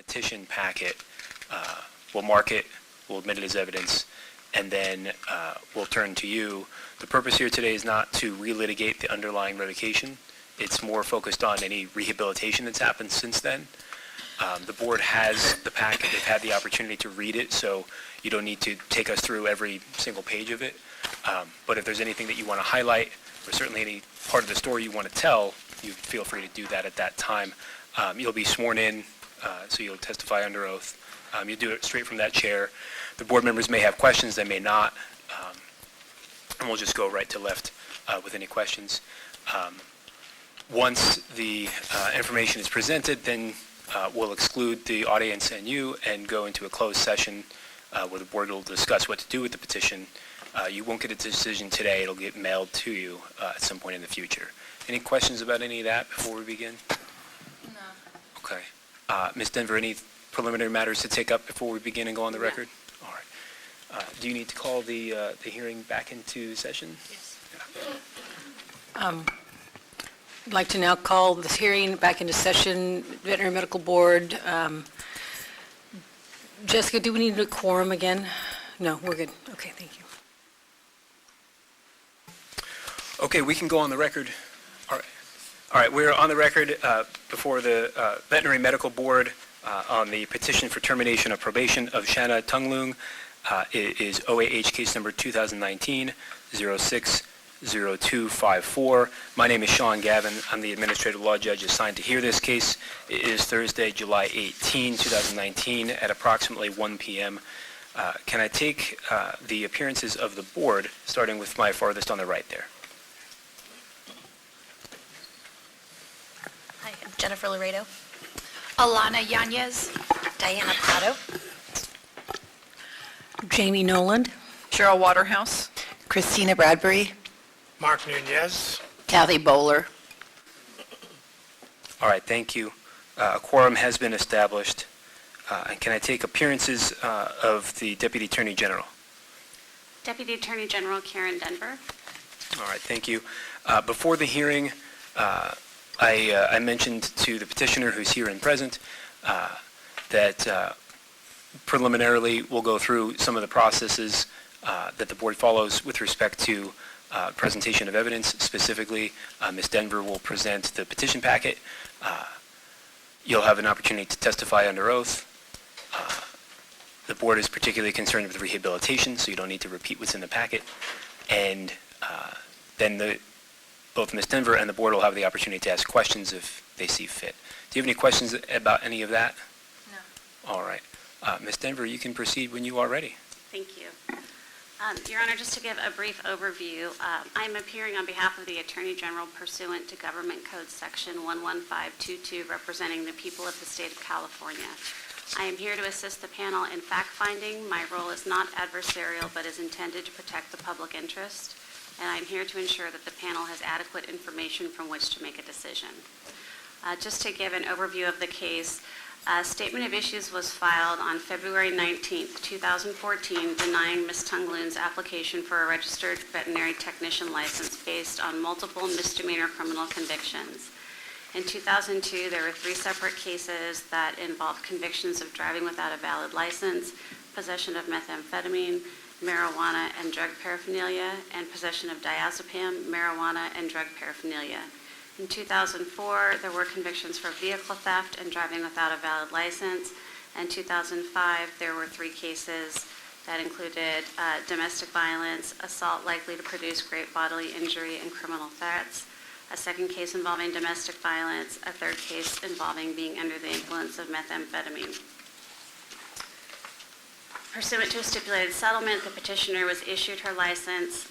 petition packet, we'll mark it, we'll admit it as evidence, and then we'll turn to you. The purpose here today is not to relitigate the underlying revocation. It's more focused on any rehabilitation that's happened since then. The board has the packet. They've had the opportunity to read it, so you don't need to take us through every single page of it. But if there's anything that you want to highlight, or certainly any part of the story you want to tell, you feel free to do that at that time. You'll be sworn in, so you'll testify under oath. You'll do it straight from that chair. The board members may have questions, they may not, and we'll just go right to left with any questions. Once the information is presented, then we'll exclude the audience and you and go into a closed session where the board will discuss what to do with the petition. You won't get a decision today. It'll get mailed to you at some point in the future. Any questions about any of that before we begin? No. Okay. Ms. Denver, any preliminary matters to take up before we begin and go on the record? All right. Do you need to call the hearing back into session? Yes. Yeah. I'd like to now call this hearing back into session. Veterinary Medical Board. Jessica, do we need a quorum again? No, we're good. Okay, thank you. Okay, we can go on the record. All right. All right, we're on the record before the Veterinary Medical Board on the petition for termination of probation of Shanna Tunglung. It is OAH case number 2019-06-0254. My name is Sean Gavin. I'm the administrative law judge assigned to hear this case. It is Thursday, July 18, 2019 at approximately 1 p.m. Can I take the appearances of the board, starting with my farthest on the right there? Hi, I'm Jennifer Laredo. Alana Yanez. Diana Prado. Jamie Noland. Cheryl Waterhouse. Christina Bradbury. Mark Nunez. Kathy Bowler. All right, thank you. A quorum has been established. And can I take appearances of the Deputy Attorney General? Deputy Attorney General Karen Denver. All right, thank you. Before the hearing, I mentioned to the petitioner who's here and present that preliminarily we'll go through some of the processes that the board follows with respect to presentation of evidence. Specifically, Ms. Denver will present the petition packet. You'll have an opportunity to testify under oath. The board is particularly concerned with rehabilitation, so you don't need to repeat what's in the packet. And then both Ms. Denver and the board will have the opportunity to ask questions if they see fit. Do you have any questions about any of that? No. All right. Ms. Denver, you can proceed when you are ready. Thank you. Your Honor, just to give a brief overview, I am appearing on behalf of the Attorney General pursuant to Government Code Section 11522, representing the people of the state of California. I am here to assist the panel in fact-finding. My role is not adversarial, but is intended to protect the public interest, and I'm here to ensure that the panel has adequate information from which to make a decision. Just to give an overview of the case, a statement of issues was filed on February 19, 2014, denying Ms. Tunglung's application for a registered veterinary technician license based on multiple misdemeanor criminal convictions. In 2002, there were 3 separate cases that involved convictions of driving without a valid license, possession of methamphetamine, marijuana, and drug paraphernalia, and possession of diazepam, marijuana, and drug paraphernalia. In 2004, there were convictions for vehicle theft and driving without a valid license. In 2005, there were 3 cases that included domestic violence, assault likely to produce great bodily injury, and criminal threats. A second case involving domestic violence, a third case involving being under the influence of methamphetamine. Pursuant to a stipulated settlement, the petitioner was issued her license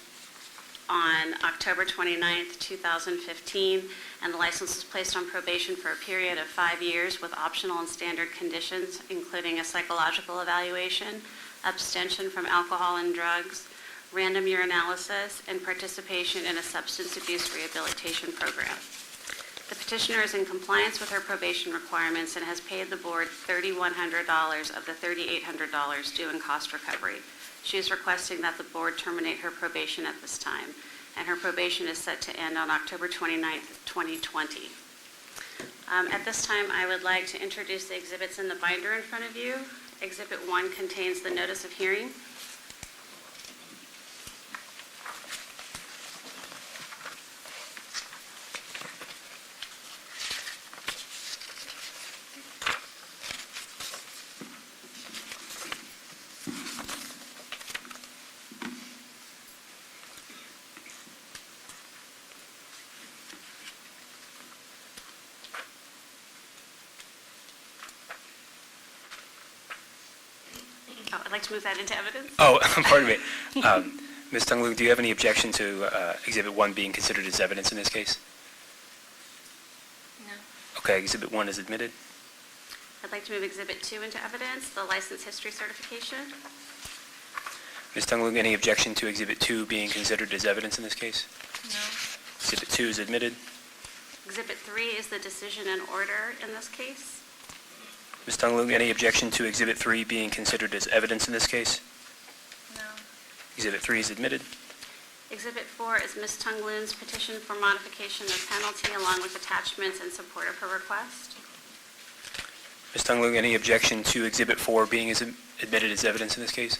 on October 29, 2015, and the license was placed on probation for a period of 5 years with optional and standard conditions, including a psychological evaluation, abstention from alcohol and drugs, random urinalysis, and participation in a substance abuse rehabilitation program. The petitioner is in compliance with her probation requirements and has paid the board $3,100 of the $3,800 due in cost recovery. She is requesting that the board terminate her probation at this time, and her probation is set to end on October 29, 2020. At this time, I would like to introduce the exhibits in the binder in front of you. Exhibit 1 contains the notice of hearing. Oh, I'd like to move that into evidence. Oh, pardon me. Ms. Tung-Lung, do you have any objection to Exhibit 1 being considered as evidence in this case? No. Okay, Exhibit 1 is admitted. I'd like to move Exhibit 2 into evidence, the license history certification. Ms. Tung-Lung, any objection to Exhibit 2 being considered as evidence in this case? No. Exhibit 2 is admitted. Exhibit 3 is the decision and order in this case. Ms. Tung-Lung, any objection to Exhibit 3 being considered as evidence in this case? No. Exhibit 3 is admitted. Exhibit 4 is Ms. Tung-Lun's petition for modification of penalty along with attachments in support of her request. Ms. Tung-Lung, any objection to Exhibit 4 being admitted as evidence in this case?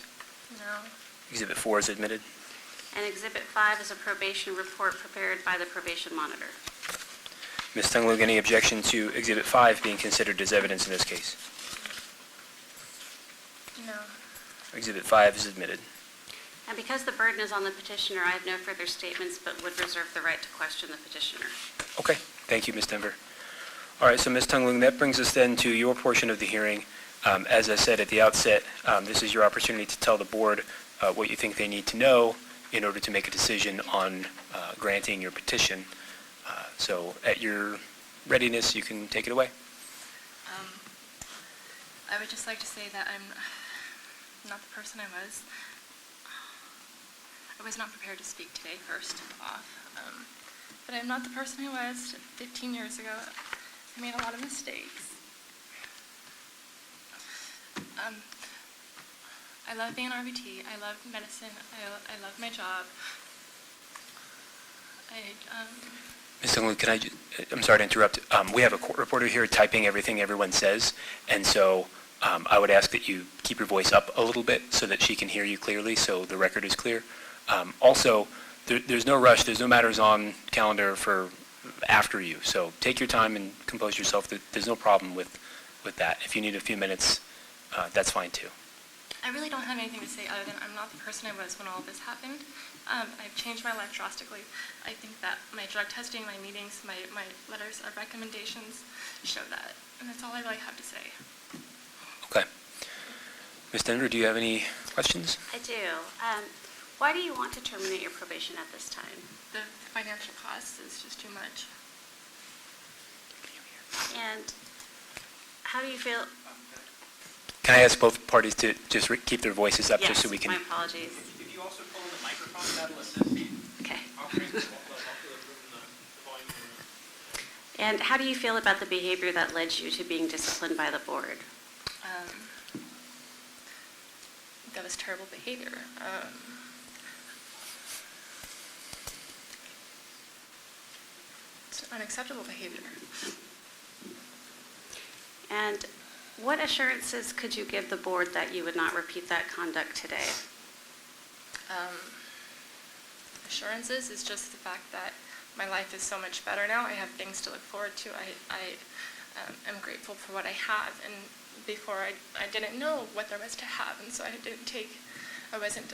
No. Exhibit 4 is admitted. And Exhibit 5 is a probation report prepared by the probation monitor. Ms. Tung-Lung, any objection to Exhibit 5 being considered as evidence in this case? No. Exhibit 5 is admitted. And because the burden is on the petitioner, I have no further statements but would reserve the right to question the petitioner. Okay, thank you, Ms. Denver. All right, so Ms. Tung-Lung, that brings us then to your portion of the hearing. As I said at the outset, this is your opportunity to tell the board what you think they need to know in order to make a decision on granting your petition. So at your readiness, you can take it away. I would just like to say that I'm not the person I was. I was not prepared to speak today, first off. But I'm not the person I was 15 years ago. I made a lot of mistakes. I love being an RVT. I love medicine. I love my job. Ms. Tung-Lung, I'm sorry to interrupt. We have a court reporter here typing everything everyone says, and so I would ask that you keep your voice up a little bit so that she can hear you clearly, so the record is clear. Also, there's no rush. There's no matters on calendar for after you, so take your time and compose yourself. There's no problem with that. If you need a few minutes, that's fine too. I really don't have anything to say other than I'm not the person I was when all of this happened. I've changed my life drastically. I think that my drug testing, my meetings, my letters of recommendations show that. And that's all I really have to say. Okay. Ms. Denver, do you have any questions? I do. Why do you want to terminate your probation at this time? The financial cost is just too much. And how do you feel? Can I ask both parties to just keep their voices up just so we Yes, can... my apologies. If you also pull in the microphone, that'll assist. Okay. I'll bring the volume. And how do you feel about the behavior that led you to being disciplined by the board? That was terrible behavior. It's unacceptable behavior. And what assurances could you give the board that you would not repeat that conduct today? Assurances is just the fact that my life is so much better now. I have things to look forward to. I am grateful for what I have, and before I didn't know what there was to have, and so I wasn't,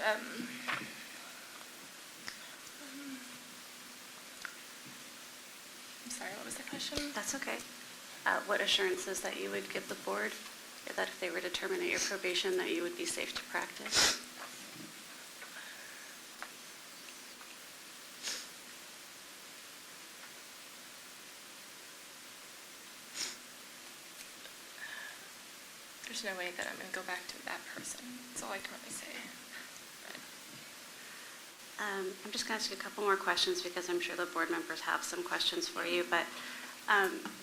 I'm sorry, what was the question? That's okay. What assurances that you would give the board that if they were to terminate your probation, that you would be safe to practice? There's no way that I'm going to go back to that person. That's all I can really say. I'm just going to ask you a couple more questions because I'm sure the board members have some questions for you. But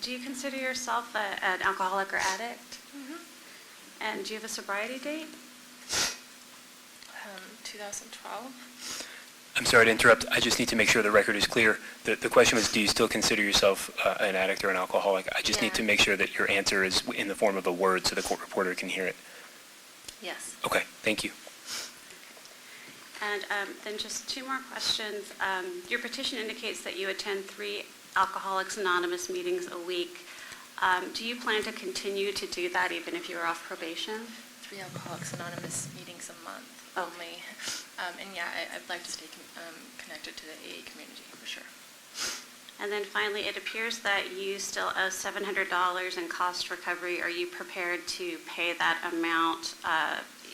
do you consider yourself an alcoholic or addict? Mm-hmm. And do you have a sobriety date? 2012. I'm sorry to interrupt. I just need to make sure the record is clear. The question was, do you still consider yourself an addict or an alcoholic? I just need to make sure that your answer is in the form of a word so the court reporter can hear it. Yes. Okay, thank you. And then just two more questions. Your petition indicates that you attend 3 Alcoholics Anonymous meetings a week. Do you plan to continue to do that even if you are off probation? 3 Alcoholics Anonymous meetings a month Oh. only. And yeah, I'd like to stay connected to the AA community for sure. And then finally, it appears that you still owe $700 in cost recovery. Are you prepared to pay that amount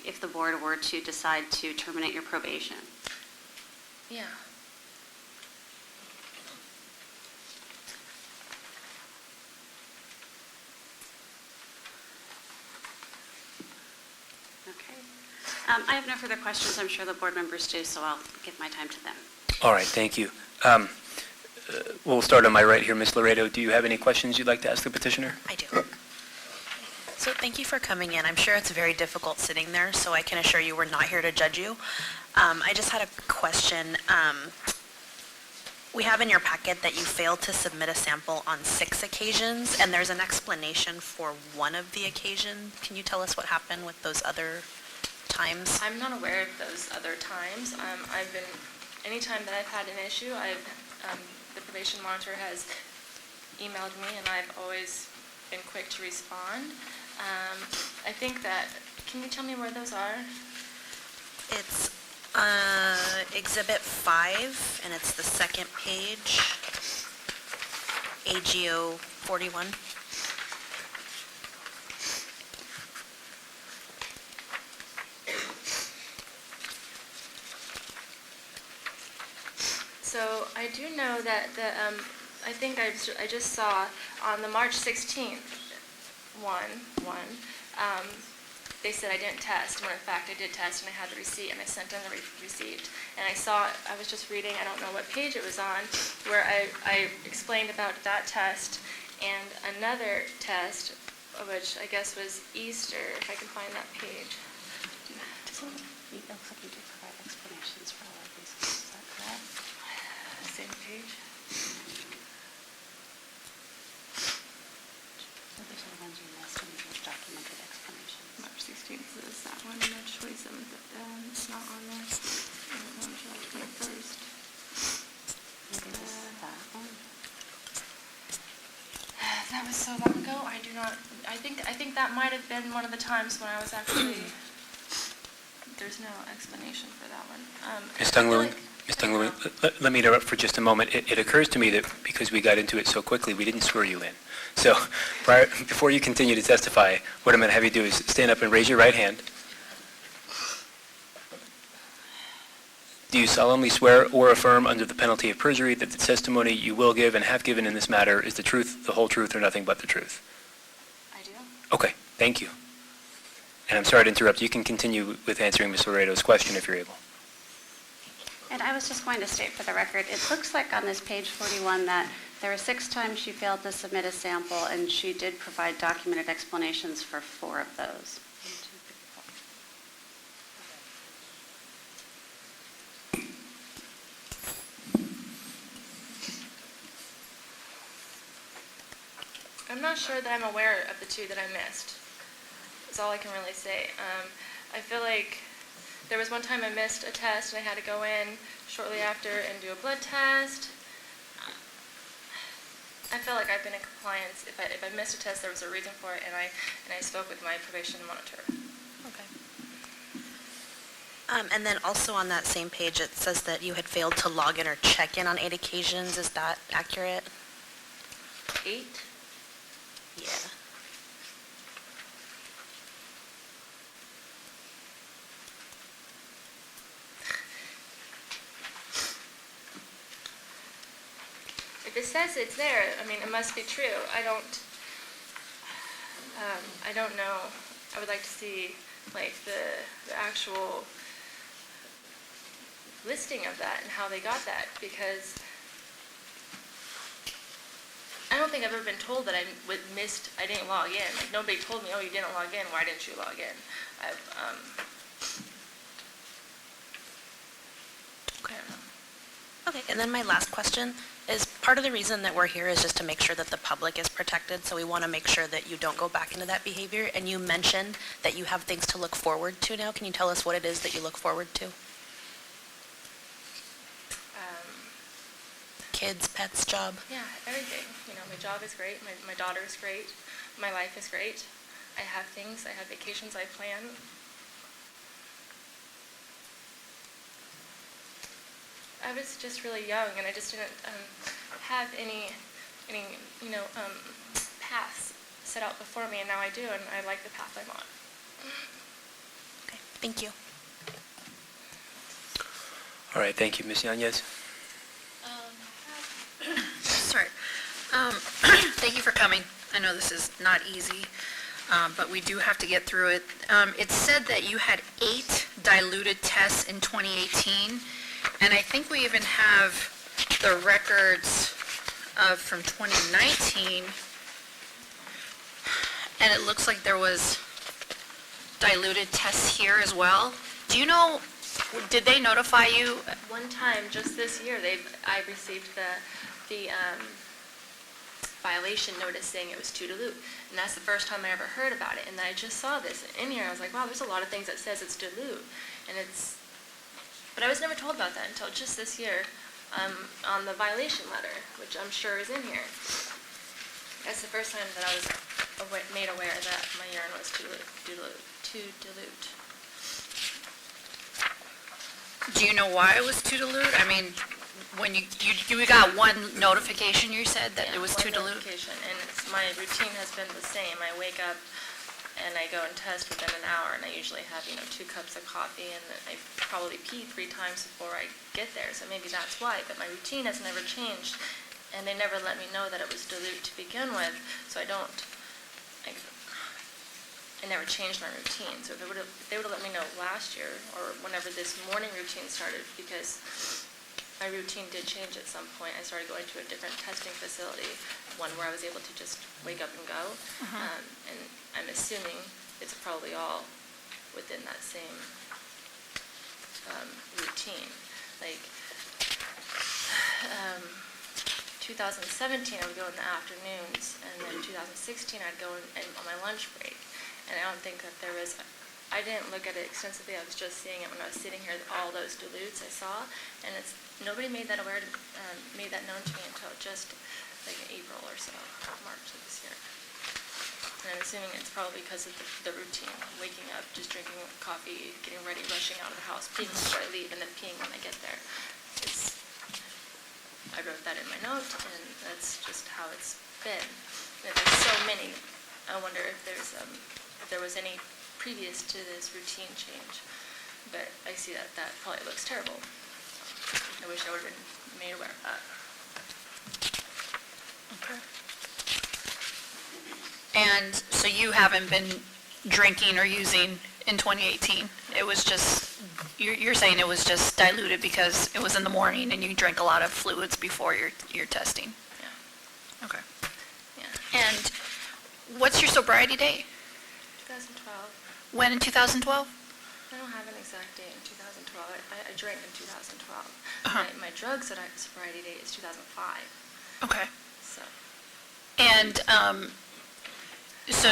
if the board were to decide to terminate your probation? Yeah. Okay. I have no further questions. I'm sure the board members do, so I'll give my time to them. All right, thank you. We'll start on my right here. Ms. Laredo, do you have any questions you'd like to ask the petitioner? I do. So thank you for coming in. I'm sure it's very difficult sitting there, so I can assure you we're not here to judge you. I just had a question. We have in your packet that you failed to submit a sample on 6 occasions, and there's an explanation for one of the occasions. Can you tell us what happened with those other times? I'm not aware of those other times. Anytime that I've had an issue, the probation monitor has emailed me, and I've always been quick to respond. I think that, can you tell me where those are? It's Exhibit 5, and it's the second page, AGO 41. So I do know that I think I just saw on the March 16th they said I didn't test, when in fact I did test and I had the receipt and I sent them the receipt. And I was just reading, I don't know what page it was on, where I explained about that test and another test, which I guess was Easter, if I can find that page. It looks like you did provide explanations for all of these. Is that correct? Same page. These are the ones you missed and you documented explanations. March 16th is that one, March 27th, it's not on there. I don't know, July 21st. Maybe it was that one. That was so long ago, I do not, I think that might have been one of the times when I was actually, there's no explanation for that one. Ms. I feel Tungluin? like- Ms. Tungluin, let me interrupt for just a moment. It occurs to me that because we got into it so quickly, we didn't swear you in. So before you continue to testify, what I'm going to have you do is stand up and raise your right hand. Do you solemnly swear or affirm under the penalty of perjury that the testimony you will give and have given in this matter is the truth, the whole truth, or nothing but the truth? I do. Okay, thank you. And I'm sorry to interrupt. You can continue with answering Ms. Laredo's question if you're able. And I was just going to state for the record, it looks like on this page 41 that there were 6 times she failed to submit a sample, and she did provide documented explanations for 4 of those. I'm not sure that I'm aware of the 2 that I missed. That's all I can really say. I feel like there was one time I missed a test and I had to go in shortly after and do a blood test. I feel like I've been in compliance. If I missed a test, there was a reason for it, and I spoke with my probation monitor. Okay. And then also on that same page, it says that you had failed to log in or check in on 8 occasions. Is that accurate? 8? Yeah. If it says it's there, I mean, it must be true. I don't know. I would like to see, like, the actual listing of that and how they got that, because I don't think I've ever been told that I didn't log in. Like, nobody told me, oh, you didn't log in, why didn't you log in? Okay. I don't know. Okay, and then my last question is, part of the reason that we're here is just to make sure that the public is protected, so we want to make sure that you don't go back into that behavior. And you mentioned that you have things to look forward to now. Can you tell us what it is that you look forward to? Kids, pets, job? Yeah, everything. You know, my job is great, my daughter is great, my life is great. I have things, I have vacations I plan. I was just really young, and I just didn't have any paths set out before me, and now I do, and I like the path I'm on. Okay, thank you. All right, thank you, Ms. Yanez. Sorry. Thank you for coming. I know this is not easy, but we do have to get through it. It said that you had 8 diluted tests in 2018, and I think we even have the records from 2019, and it looks like there was diluted tests here as well. Do you know, did they notify you? One time, just this year, I received the violation notice saying it was too dilute, and that's the first time I ever heard about it. And then I just saw this in here. I was like, wow, there's a lot of things that says it's dilute, but I was never told about that until just this year on the violation letter, which I'm sure is in here. That's the first time that I was made aware that my urine was too dilute. Do you know why it was too dilute? I mean, when you got one notification, you said that Yeah, it was one too dilute? notification, and my routine has been the same. I wake up and I go and test within an hour, and I usually have 2 cups of coffee, and I probably pee 3 times before I get there, so maybe that's why. But my routine has never changed, and they never let me know that it was dilute to begin with, so I never changed my routine. So if they would have let me know last year, or whenever this morning routine started, because my routine did change at some point. I started going to a different testing facility, one where I was able to just wake up and go. And I'm assuming it's probably all within that same routine. Like 2017, I would go in the afternoons, and then 2016, I'd go on my lunch break. And I don't think that I didn't look at it extensively. I was just seeing it when I was sitting here, all those dilutes I saw, and nobody made that made that known to me until just like in April or so, March of this year. And I'm assuming it's probably because of the routine, waking up, just drinking coffee, getting ready, rushing out of the house, peeing before I leave, and then peeing when I get there. I wrote that in my note, and that's just how it's been. And there's so many. I wonder if there was any previous to this routine change, but I see that probably looks terrible. I wish I would have been made aware of that. And so you haven't been drinking or using in 2018? It was just, you're saying it was just diluted because it was in the morning and you drank a lot of fluids before your testing? Yeah. Okay. Yeah. And what's your sobriety date? 2012. When in 2012? I don't have an exact date in 2012. I drank in 2012. Uh-huh. My drug sobriety date is 2005. Okay. So. And so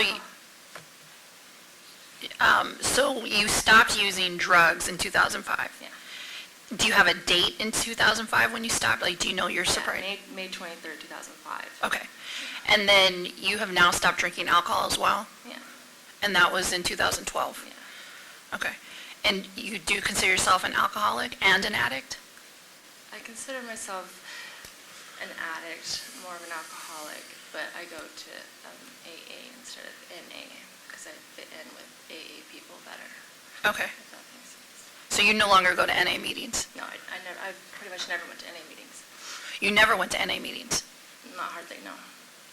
you stopped using drugs in 2005? Yeah. Do you have a date in 2005 when you stopped? Like, do you know your sobriety? Yeah, May 23rd, 2005. Okay. And then you have now stopped drinking alcohol as well? Yeah. And that was in 2012? Yeah. Okay. And you do consider yourself an alcoholic and an addict? I consider myself an addict, more of an alcoholic, but I go to AA instead of NA because I fit in with AA people better. Okay. If that makes sense. So you no longer go to NA meetings? No, I pretty much never went to NA meetings. You never went to NA meetings? Not hardly, no.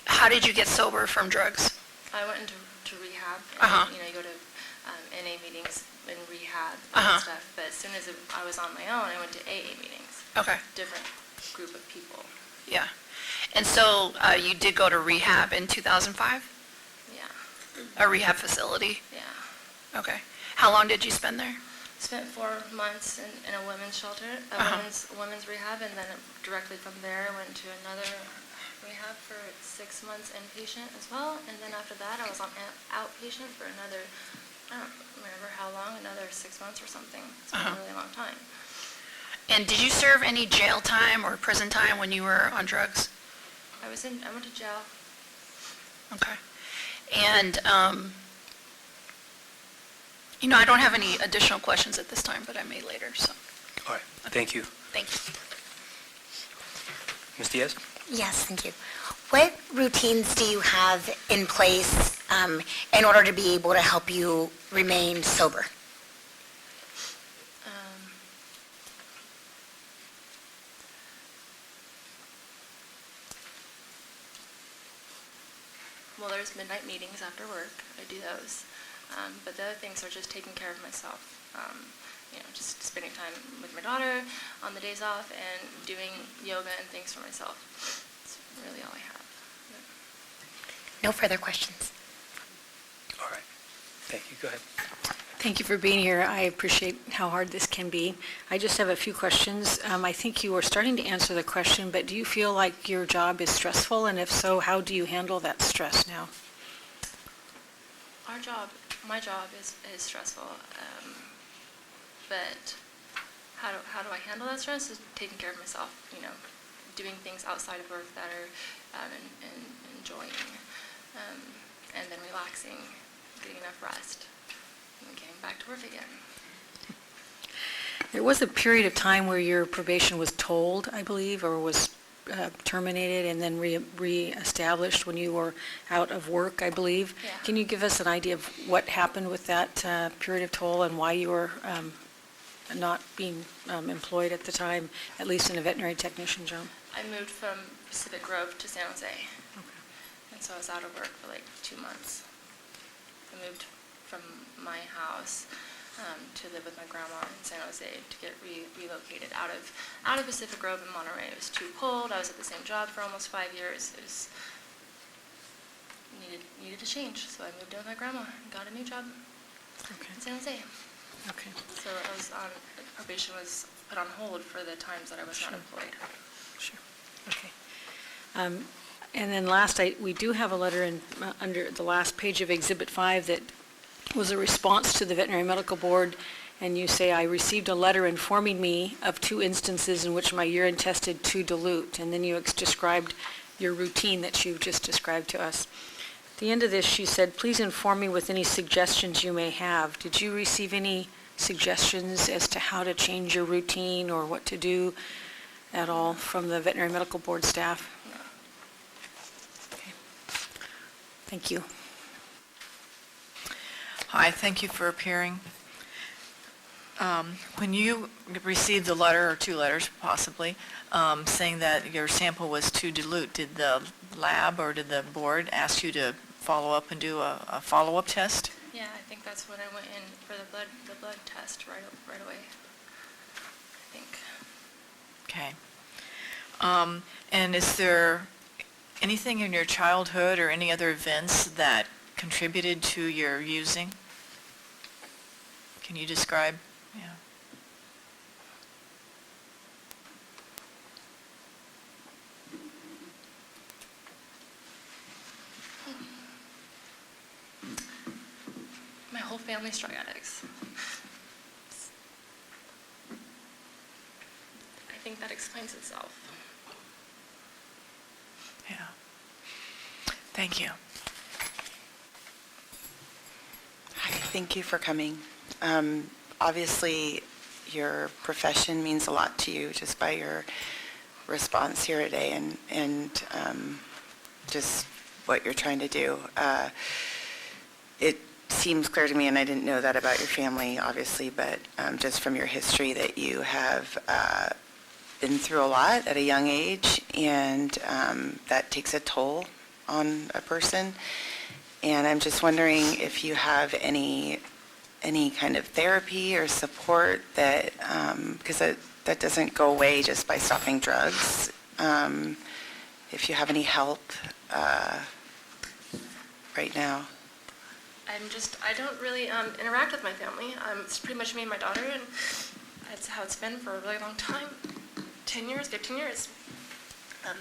How did you get sober from drugs? I went into rehab. And, Uh-huh. you go to NA meetings in rehab Uh-huh. and stuff. But as soon as I was on my own, I went to AA meetings. Okay. Different group of people. Yeah. And so you did go to rehab in 2005? Yeah. A rehab facility? Yeah. Okay. How long did you spend there? spent 4 months in a women's shelter, a women's rehab, and then directly from there went to another rehab for 6 months inpatient as well. And then after that, I was on outpatient for another, I don't remember how long, another 6 months or something. It's been a really long time. And did you serve any jail time or prison time when you were on drugs? I went to jail. Okay. And, I don't have any additional questions at this time, but I may later, so. All right, thank you. Thank you. Ms. Diaz? Yes, thank you. What routines do you have in place in order to be able to help you remain sober? Well, there's midnight meetings after work. I do those. But the other things are just taking care of myself. Just spending time with my daughter on the days off and doing yoga and things for myself. That's really all I have. No further questions. All right, thank you, go ahead. Thank you for being here. I appreciate how hard this can be. I just have a few questions. I think you were starting to answer the question, but do you feel like your job is stressful? And if so, how do you handle that stress now? My job is stressful. But how do I handle that stress? Is taking care of myself, doing things outside of work that are and enjoying, and then relaxing, getting enough rest, and then getting back to work again. There was a period of time where your probation was told, I believe, or was terminated and then re-established when you were out of work, I believe. Yeah. Can you give us an idea of what happened with that period of toll and why you were not being employed at the time, at least in a veterinary technician job? I moved from Pacific Grove to San Jose, and so I was out of work for like 2 months. I moved from my house to live with my grandma in San Jose to get relocated out of Pacific Grove in Monterey. It was too cold. I was at the same job for almost 5 years. It was needed to change, so I moved in with my grandma and got a new job in San Jose. Okay. So probation was put on hold for the times that I was not employed. Sure. Okay. And then last, we do have a letter under the last page of Exhibit 5 that was a response to the Veterinary Medical Board, and you say, I received a letter informing me of 2 instances in which my urine tested too dilute, and then you described your routine that you just described to us. At the end of this, she said, please inform me with any suggestions you may have. Did you receive any suggestions as to how to change your routine or what to do at all from the Veterinary Medical Board staff? No. Okay. Thank you. Hi, thank you for appearing. When you received the letter, or 2 letters possibly, saying that your sample was too dilute, did the lab or did the board ask you to follow up and do a follow-up test? Yeah, I think that's when I went in for the blood test right away. I think. Okay. And is there anything in your childhood or any other events that contributed to your using? Can you describe? Yeah. My whole family's drug addicts. I think that explains itself. Yeah. Thank you. Hi, thank you for coming. Obviously, your profession means a lot to you just by your response here today and just what you're trying to do. It seems clear to me, and I didn't know that about your family, obviously, but just from your history that you have been through a lot at a young age, and that takes a toll on a person. And I'm just wondering if you have any kind of therapy or support that, because that doesn't go away just by stopping drugs. If you have any help right now. I don't really interact with my family. It's pretty much me and my daughter, and that's how it's been for a really long time, 10 years, 15 years.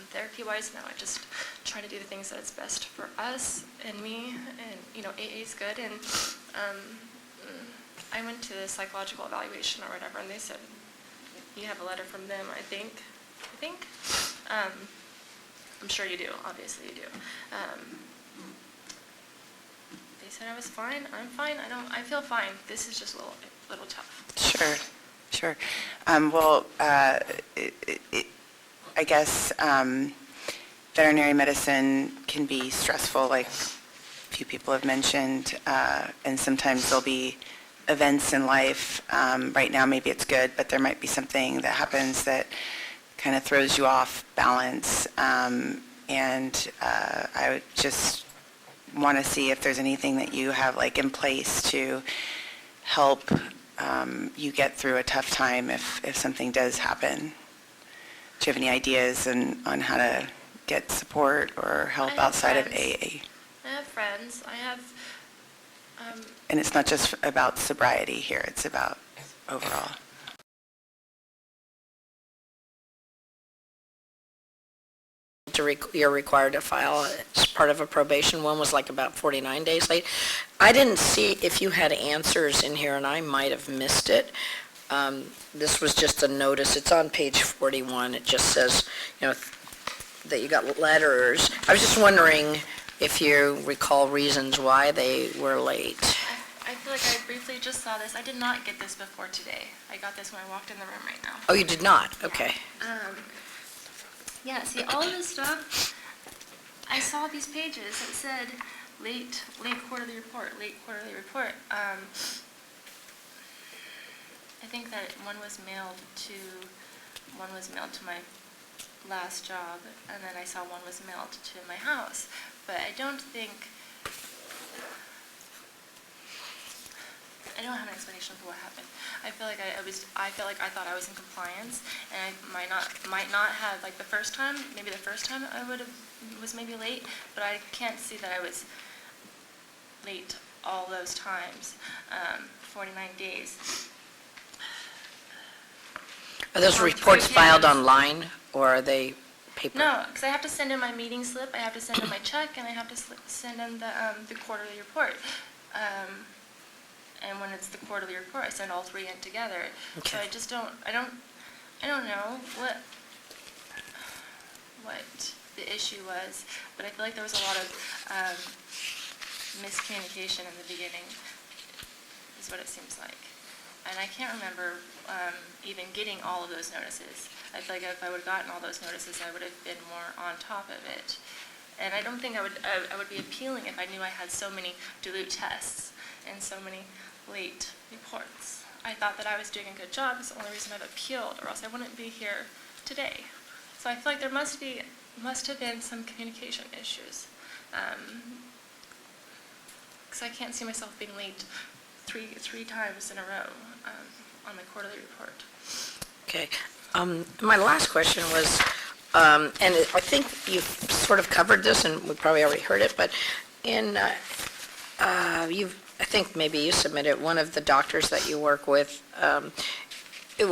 Therapy-wise now, I just try to do the things that's best for us and me, and, AA is good, and I went to the psychological evaluation or whatever, and they said, you have a letter from them, I think. I'm sure you do, obviously you do. They said I was fine, I'm fine, I feel fine. This is just a little tough. Sure. I guess veterinary medicine can be stressful, like a few people have mentioned, and sometimes there'll be events in life. Right now, maybe it's good, but there might be something that happens that kind of throws you off balance. And I would just want to see if there's anything that you have like in place to help you get through a tough time if something does happen. Do you have any ideas on how to get support or help outside of AA? I have friends. I have... And it's not just about sobriety here, it's about overall. You're required to file as part of a probation. One was like about 49 days late. I didn't see if you had answers in here, and I might have missed it. This was just a notice. It's on page 41. It just says, that you got letters. I was just wondering if you recall reasons why they were late. I feel like I briefly just saw this. I did not get this before today. I got this when I walked in the room right now. Oh, you did not? Okay. Yeah, see, all of this stuff, I saw these pages that said late quarterly report. I think that one was mailed to my last job, and then I saw one was mailed to my house. But I don't have an explanation for what happened. I feel like I thought I was in compliance, and I might not have, like the first time I was maybe late, but I can't see that I was late all those times, 49 days. Are those reports filed online, or are they paper? No, because I have to send in my meeting slip, I have to send in my check, and I have to send in the quarterly report. And when it's the quarterly report, I send all three in together. Okay. So I just don't know what the issue was, but I feel like there was a lot of miscommunication in the beginning, is what it seems like. And I can't remember even getting all of those notices. I feel like if I would have gotten all those notices, I would have been more on top of it. And I don't think I would be appealing if I knew I had so many dilute tests and so many late reports. I thought that I was doing a good job. It's the only reason I've appealed, or else I wouldn't be here today. So I feel like there must have been some communication issues. Because I can't see myself being late three times in a row on my quarterly report. Okay. My last question was, and I think you've sort of covered this, and we probably already heard it, but I think maybe you submitted one of the doctors that you work with. It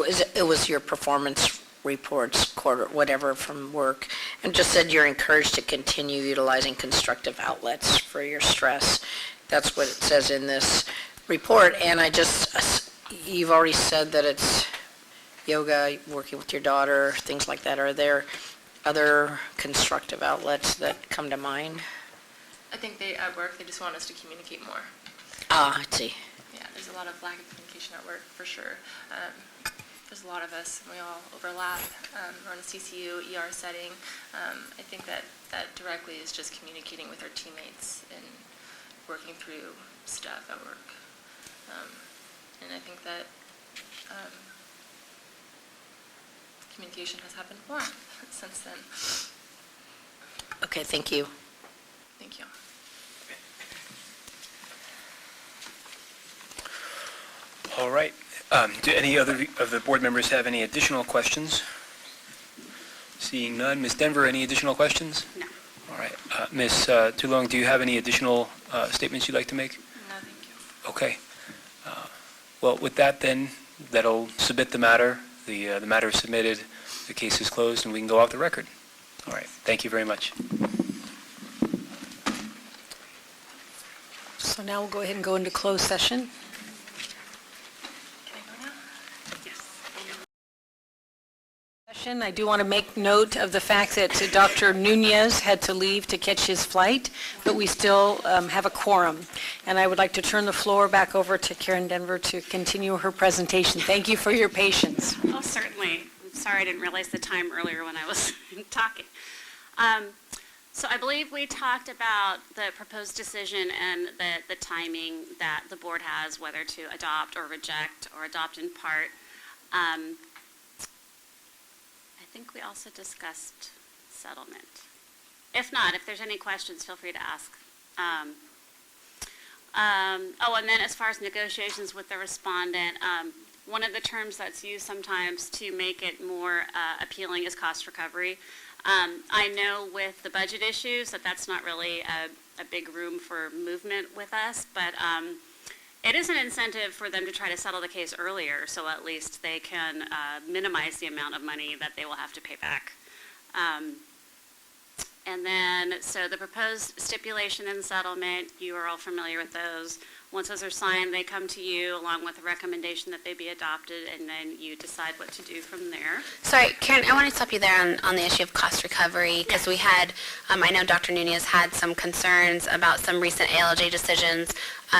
was your performance reports, whatever from work, and just said you're encouraged to continue utilizing constructive outlets for your stress. That's what it says in this report, and you've already said that it's yoga, working with your daughter, things like that. Are there other constructive outlets that come to mind? I think at work, they just want us to communicate more. I see. Yeah, there's a lot of lack of communication at work, for sure. There's a lot of us, and we all overlap. We're in a CCU, ER setting. I think that directly is just communicating with our teammates and working through stuff at work. And I think that communication has happened more since then. Okay, thank you. Thank you. All right. Do any other of the board members have any additional questions? Seeing none. Ms. Denver, any additional questions? No. All right. Ms. Tulong, do you have any additional statements you'd like to make? No, Okay. Well, with that then, that'll submit the matter. The matter is submitted, the case is closed, and we can go off the record. All right. Thank you very much. So now we'll go ahead and go into closed session. I do want to make note of the fact that Dr. Nunez had to leave to catch his flight, but we still have a quorum. And I would like to turn the floor back over to Karen Denver to continue her presentation. Thank you for your patience. Oh, certainly. I'm sorry I didn't realize the time earlier when I was talking. So I believe we talked about the proposed decision and the timing that the board has, whether to adopt or reject or adopt in part. I think we also discussed settlement. If not, if there's any questions, feel free to ask. And then as far as negotiations with the respondent, one of the terms that's used sometimes to make it more appealing is cost recovery. I know with the budget issues that's not really a big room for movement with us, but it is an incentive for them to try to settle the case earlier, so at least they can minimize the amount of money that they will have to pay back. And then, so the proposed stipulation and settlement, you are all familiar with those. Once those are signed, they come to you along with a recommendation that they be adopted, and then you decide what to do from there. Sorry, Karen, I want to stop you there on the issue of cost recovery, because we had, I know Dr. Nunez had some concerns about some recent ALJ decisions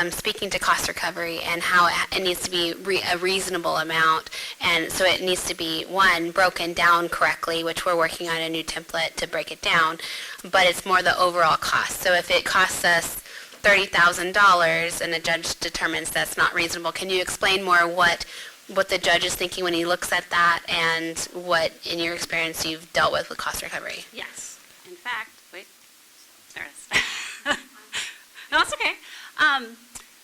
speaking to cost recovery and how it needs to be a reasonable amount. And so it needs to be, one, broken down correctly, which we're working on a new template to break it down, but it's more the overall cost. So if it costs us $30,000 and the judge determines that's not reasonable, can you explain more what the judge is thinking when he looks at that and what, in your experience, you've dealt with cost recovery? Yes. In fact, wait, there it is. No, it's okay.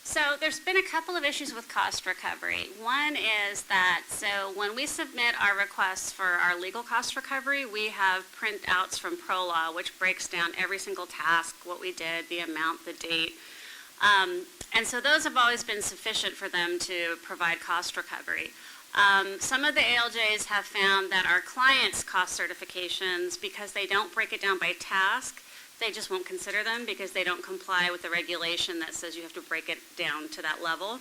So there's been a couple of issues with cost recovery. One is that, so when we submit our requests for our legal cost recovery, we have printouts from ProLaw, which breaks down every single task, what we did, the amount, the date. And so those have always been sufficient for them to provide cost recovery. Some of the ALJs have found that our clients' cost certifications, because they don't break it down by task, they just won't consider them because they don't comply with the regulation that says you have to break it down to that level.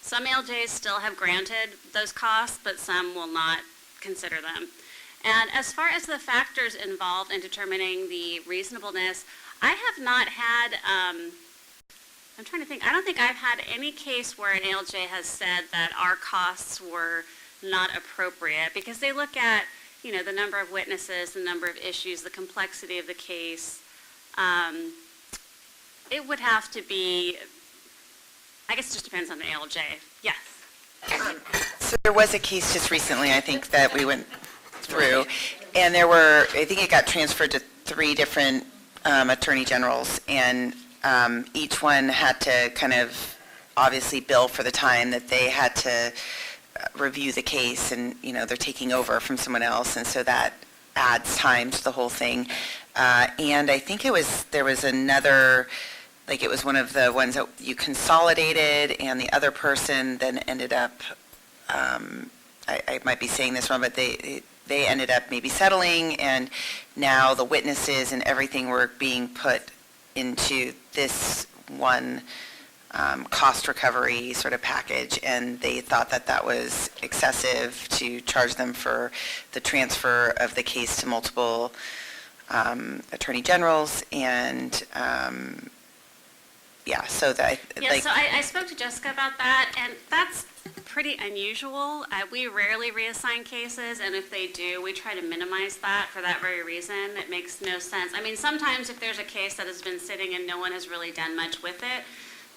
Some ALJs still have granted those costs, but some will not consider them. And as far as the factors involved in determining the reasonableness, I have not had, I'm trying to think, I don't think I've had any case where an ALJ has said that our costs were not appropriate, because they look at, you know, the number of witnesses, the number of issues, the complexity of the case. It would have to be, I guess it just depends on the ALJ. Yes. So there was a case just recently, I think, that we went through, and there were, I think it got transferred to 3 different attorney generals, and each one had to kind of obviously bill for the time that they had to review the case, and, you know, they're taking over from someone else, and so that adds time to the whole thing. And I think there was another, like it was one of the ones that you consolidated, and the other person then ended up, I might be saying this wrong, but they ended up maybe settling, and now the witnesses and everything were being put into this one cost recovery sort of package, and they thought that that was excessive to charge them for the transfer of the case to multiple attorney generals, and so that So I spoke to Jessica about that, and that's pretty unusual. We rarely reassign cases, and if they do, we try to minimize that for that very reason. It makes no sense. I mean, sometimes if there's a case that has been sitting and no one has really done much with it,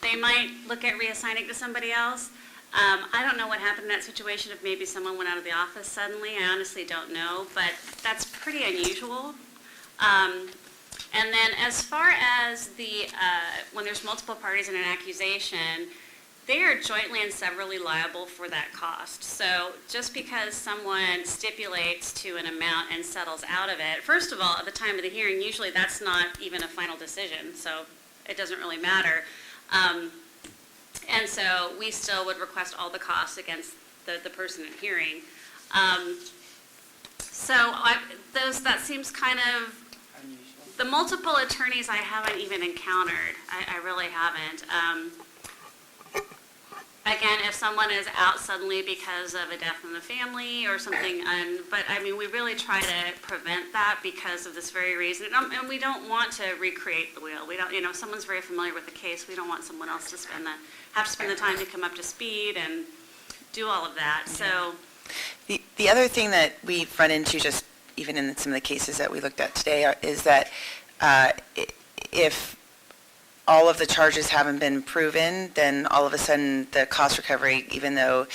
they might look at reassigning to somebody else. I don't know what happened in that situation, if maybe someone went out of the office suddenly. I honestly don't know, but that's pretty unusual. And then as far as the, when there's multiple parties in an accusation, they are jointly and severally liable for that cost. So just because someone stipulates to an amount and settles out of it, first of all, at the time of the hearing, usually that's not even a final decision, so it doesn't really matter. And so we still would request all the costs against the person in hearing. That seems kind of, the multiple attorneys I haven't even encountered. I really haven't. Again, if someone is out suddenly because of a death in the family or something, but I mean, we really try to prevent that because of this very reason. And we don't want to recreate the wheel. We don't, if someone's very familiar with the case, we don't want someone else to have to spend the time to come up to speed and do all of that. So The other thing that we've run into, just even in some of the cases that we looked at today, is that if all of the charges haven't been proven, then all of a sudden the cost recovery, even though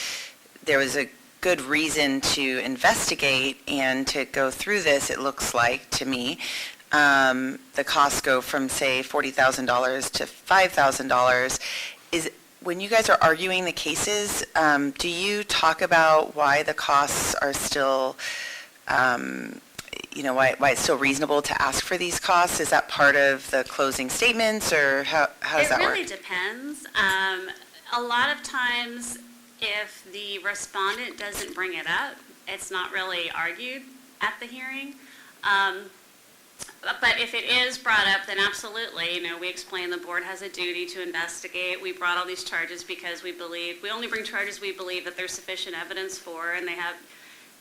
there was a good reason to investigate and to go through this, it looks like to me, the costs go from, say, $40,000 to $5,000. When you guys are arguing the cases, do you talk about why the costs are still, why it's still reasonable to ask for these costs? Is that part of the closing statements, or how does that work? It really depends. A lot of times, if the respondent doesn't bring it up, it's not really argued at the hearing. But if it is brought up, then absolutely, we explain the board has a duty to investigate. We brought all these charges because we only bring charges we believe that there's sufficient evidence for, and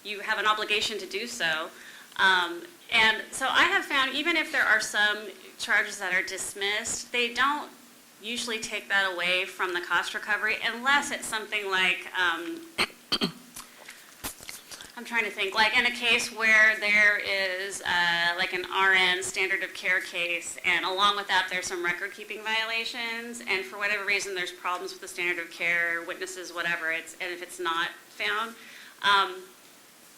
you have an obligation to do so. And so I have found, even if there are some charges that are dismissed, they don't usually take that away from the cost recovery unless it's something like, I'm trying to think, like in a case where there is like an RN standard of care case, and along with that there's some record keeping violations, and for whatever reason there's problems with the standard of care, witnesses, whatever, and if it's not found,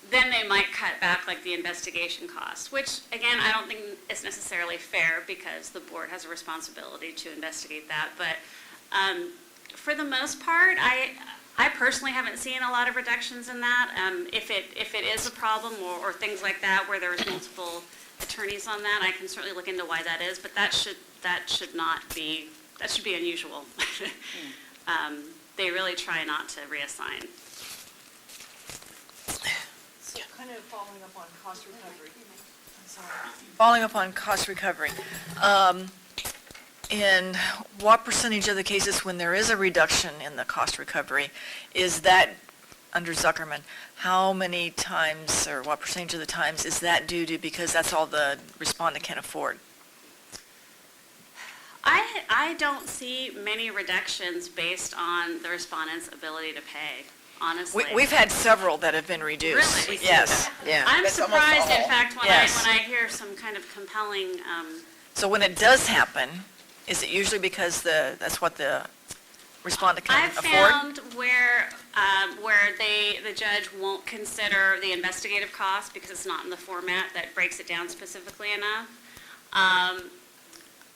then they might cut back like the investigation costs, which again, I don't think is necessarily fair because the board has a responsibility to investigate that. But for the most part, I personally haven't seen a lot of reductions in that. If it is a problem or things like that where there's multiple attorneys on that, I can certainly look into why that is, but that should be unusual. They really try not to reassign. So kind of following up on cost recovery. Following up on cost recovery. In what percentage of the cases when there is a reduction in the cost recovery, is that, under Zuckerman, how many times or what percentage of the times is that due to because that's all the respondent can afford? I don't see many reductions based on the respondent's ability to pay, honestly. We've had several that have been reduced. Really? Yes. Yeah. I'm That's surprised, almost in all. fact, when Yes. I hear some kind of compelling, So when it does happen, is it usually because that's what the respondent can I've afford? found where the judge won't consider the investigative cost because it's not in the format that breaks it down specifically enough.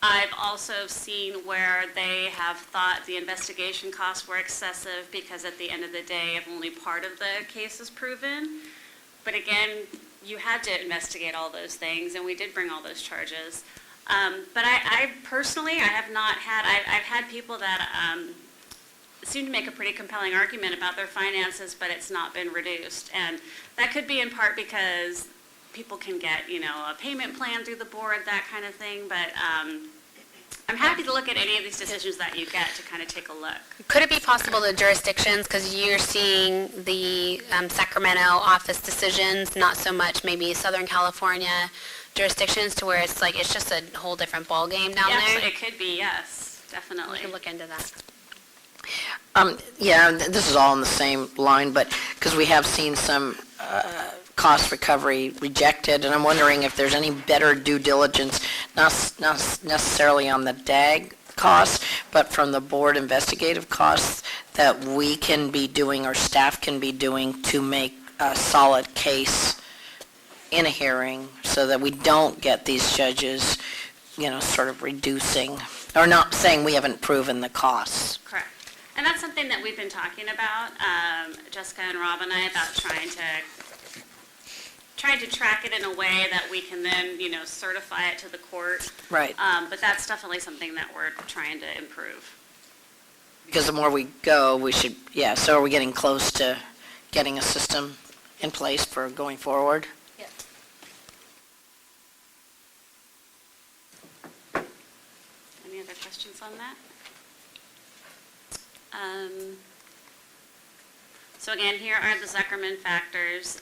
I've also seen where they have thought the investigation costs were excessive because at the end of the day, if only part of the case is proven. But again, you had to investigate all those things, and we did bring all those charges. But I personally, I've had people that seem to make a pretty compelling argument about their finances, but it's not been reduced. And that could be in part because people can get, a payment plan through the board, that kind of thing. But I'm happy to look at any of these decisions that you get to kind of take a look. Could it be possible the jurisdictions, because you're seeing the Sacramento office decisions, not so much maybe Southern California jurisdictions, to where it's just a whole different ballgame down Yes, there? it could be, yes, definitely. We could look into that. Yeah, this is all in the same line, but because we have seen some cost recovery rejected, and I'm wondering if there's any better due diligence, not necessarily on the DAG costs, but from the board investigative costs that we can be doing or staff can be doing to make a solid case in a hearing so that we don't get these judges, sort of reducing, or not saying we haven't proven the costs. Correct. And that's something that we've been talking about, Jessica and Rob and I, about trying to track it in a way that we can then, certify it to the court. Right. But that's definitely something that we're trying to improve. Because the more we go, we should, yeah, so are we getting close to getting a system in place for going forward? Any other questions on that? So again, here are the Zuckerman factors.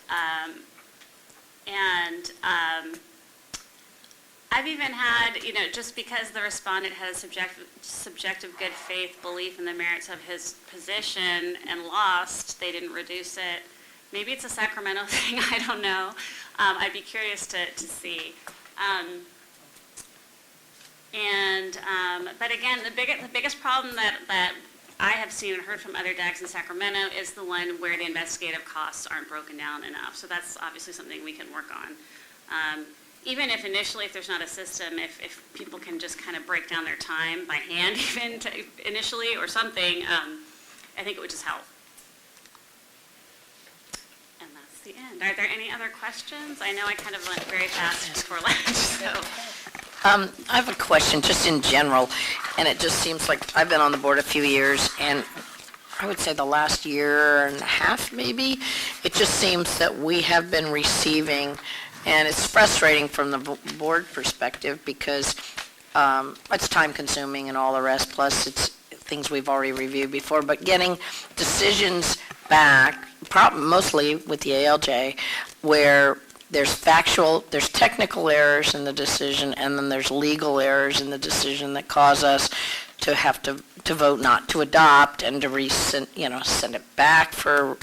I've even had, just because the respondent had a subjective good faith belief in the merits of his position and lost, they didn't reduce it. Maybe it's a Sacramento thing, I don't know. I'd be curious to see. But again, the biggest problem that I have seen and heard from other DAGs in Sacramento is the one where the investigative costs aren't broken down enough. So that's obviously something we can work on. Even if initially, if there's not a system, if people can just kind of break down their time by hand even initially or something, I think it would just help. And that's the end. Are there any other questions? I know I kind of went very fast before lunch, so. I have a question just in general, and it just seems like I've been on the board a few years, and I would say the last year and a half maybe, it just seems that we have been receiving, and it's frustrating from the board perspective because it's time consuming and all the rest, plus it's things we've already reviewed before, but getting decisions back, mostly with the ALJ, where there's technical errors in the decision, and then there's legal errors in the decision that cause us to have to vote not to adopt and to send it back for,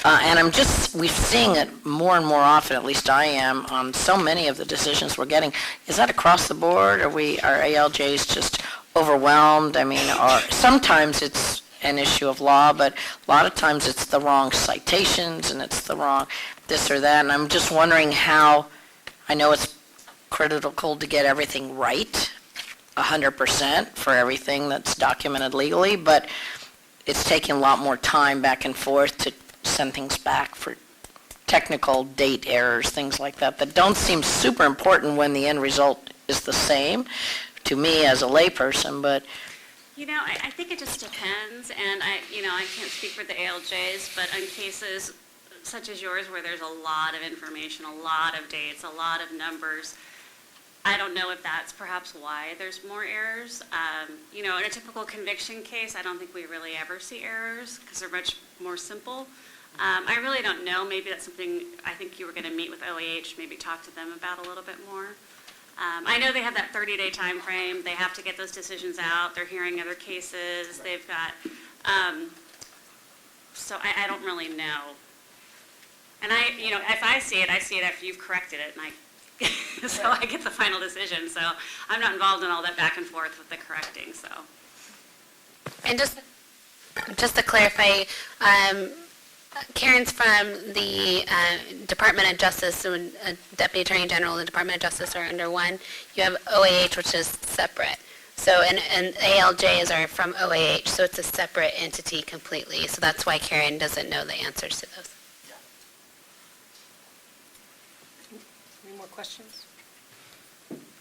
and we're seeing it more and more often, at least I am, on so many of the decisions we're getting. Is that across the board? Are ALJs just overwhelmed? I mean, sometimes it's an issue of law, but a lot of times it's the wrong citations and it's the wrong this or that, and I'm just wondering how, I know it's critical to get everything right, 100% for everything that's documented legally, but it's taking a lot more time back and forth to send things back for technical date errors, things like that, that don't seem super important when the end result is the same to me as a layperson, but I think it just depends, and I can't speak for the ALJs, but in cases such as yours where there's a lot of information, a lot of dates, a lot of numbers, I don't know if that's perhaps why there's more errors. In a typical conviction case, I don't think we really ever see errors because they're much more simple. I really don't know. Maybe that's something I think you were going to meet with OAH, maybe talk to them about a little bit more. I know they have that 30-day time frame. They have to get those decisions out. They're hearing other cases. They've got, so I don't really know. And if I see it after you've corrected it, and so I get the final decision. So I'm not involved in all that back and forth with the correcting. So. And just to clarify, Karen's from the Department of Justice, so Deputy Attorney General and the Department of Justice are under one. You have OAH, which is separate. So, and ALJs are from OAH, so it's a separate entity completely. So that's why Karen doesn't know the answers to those. Any more questions?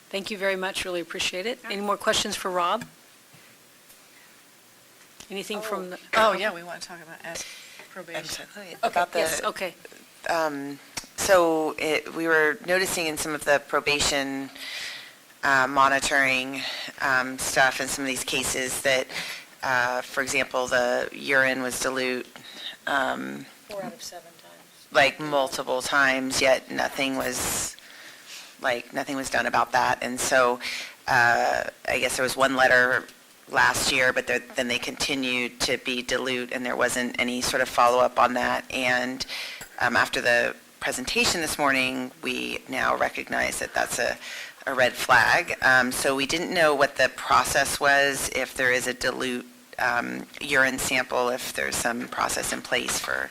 Thank you very much, really appreciate it. Any more questions for Rob? Anything from the... Oh, yeah, we want to talk about probation. About the, Yes, okay. So we were noticing in some of the probation monitoring stuff in some of these cases that, for example, the urine was dilute 4 out of 7 times. like multiple times, yet nothing was done about that. And so I guess there was one letter last year, but then they continued to be dilute, and there wasn't any sort of follow-up on that. And after the presentation this morning, we now recognize that that's a red flag. So we didn't know what the process was, if there is a dilute urine sample, if there's some process in place for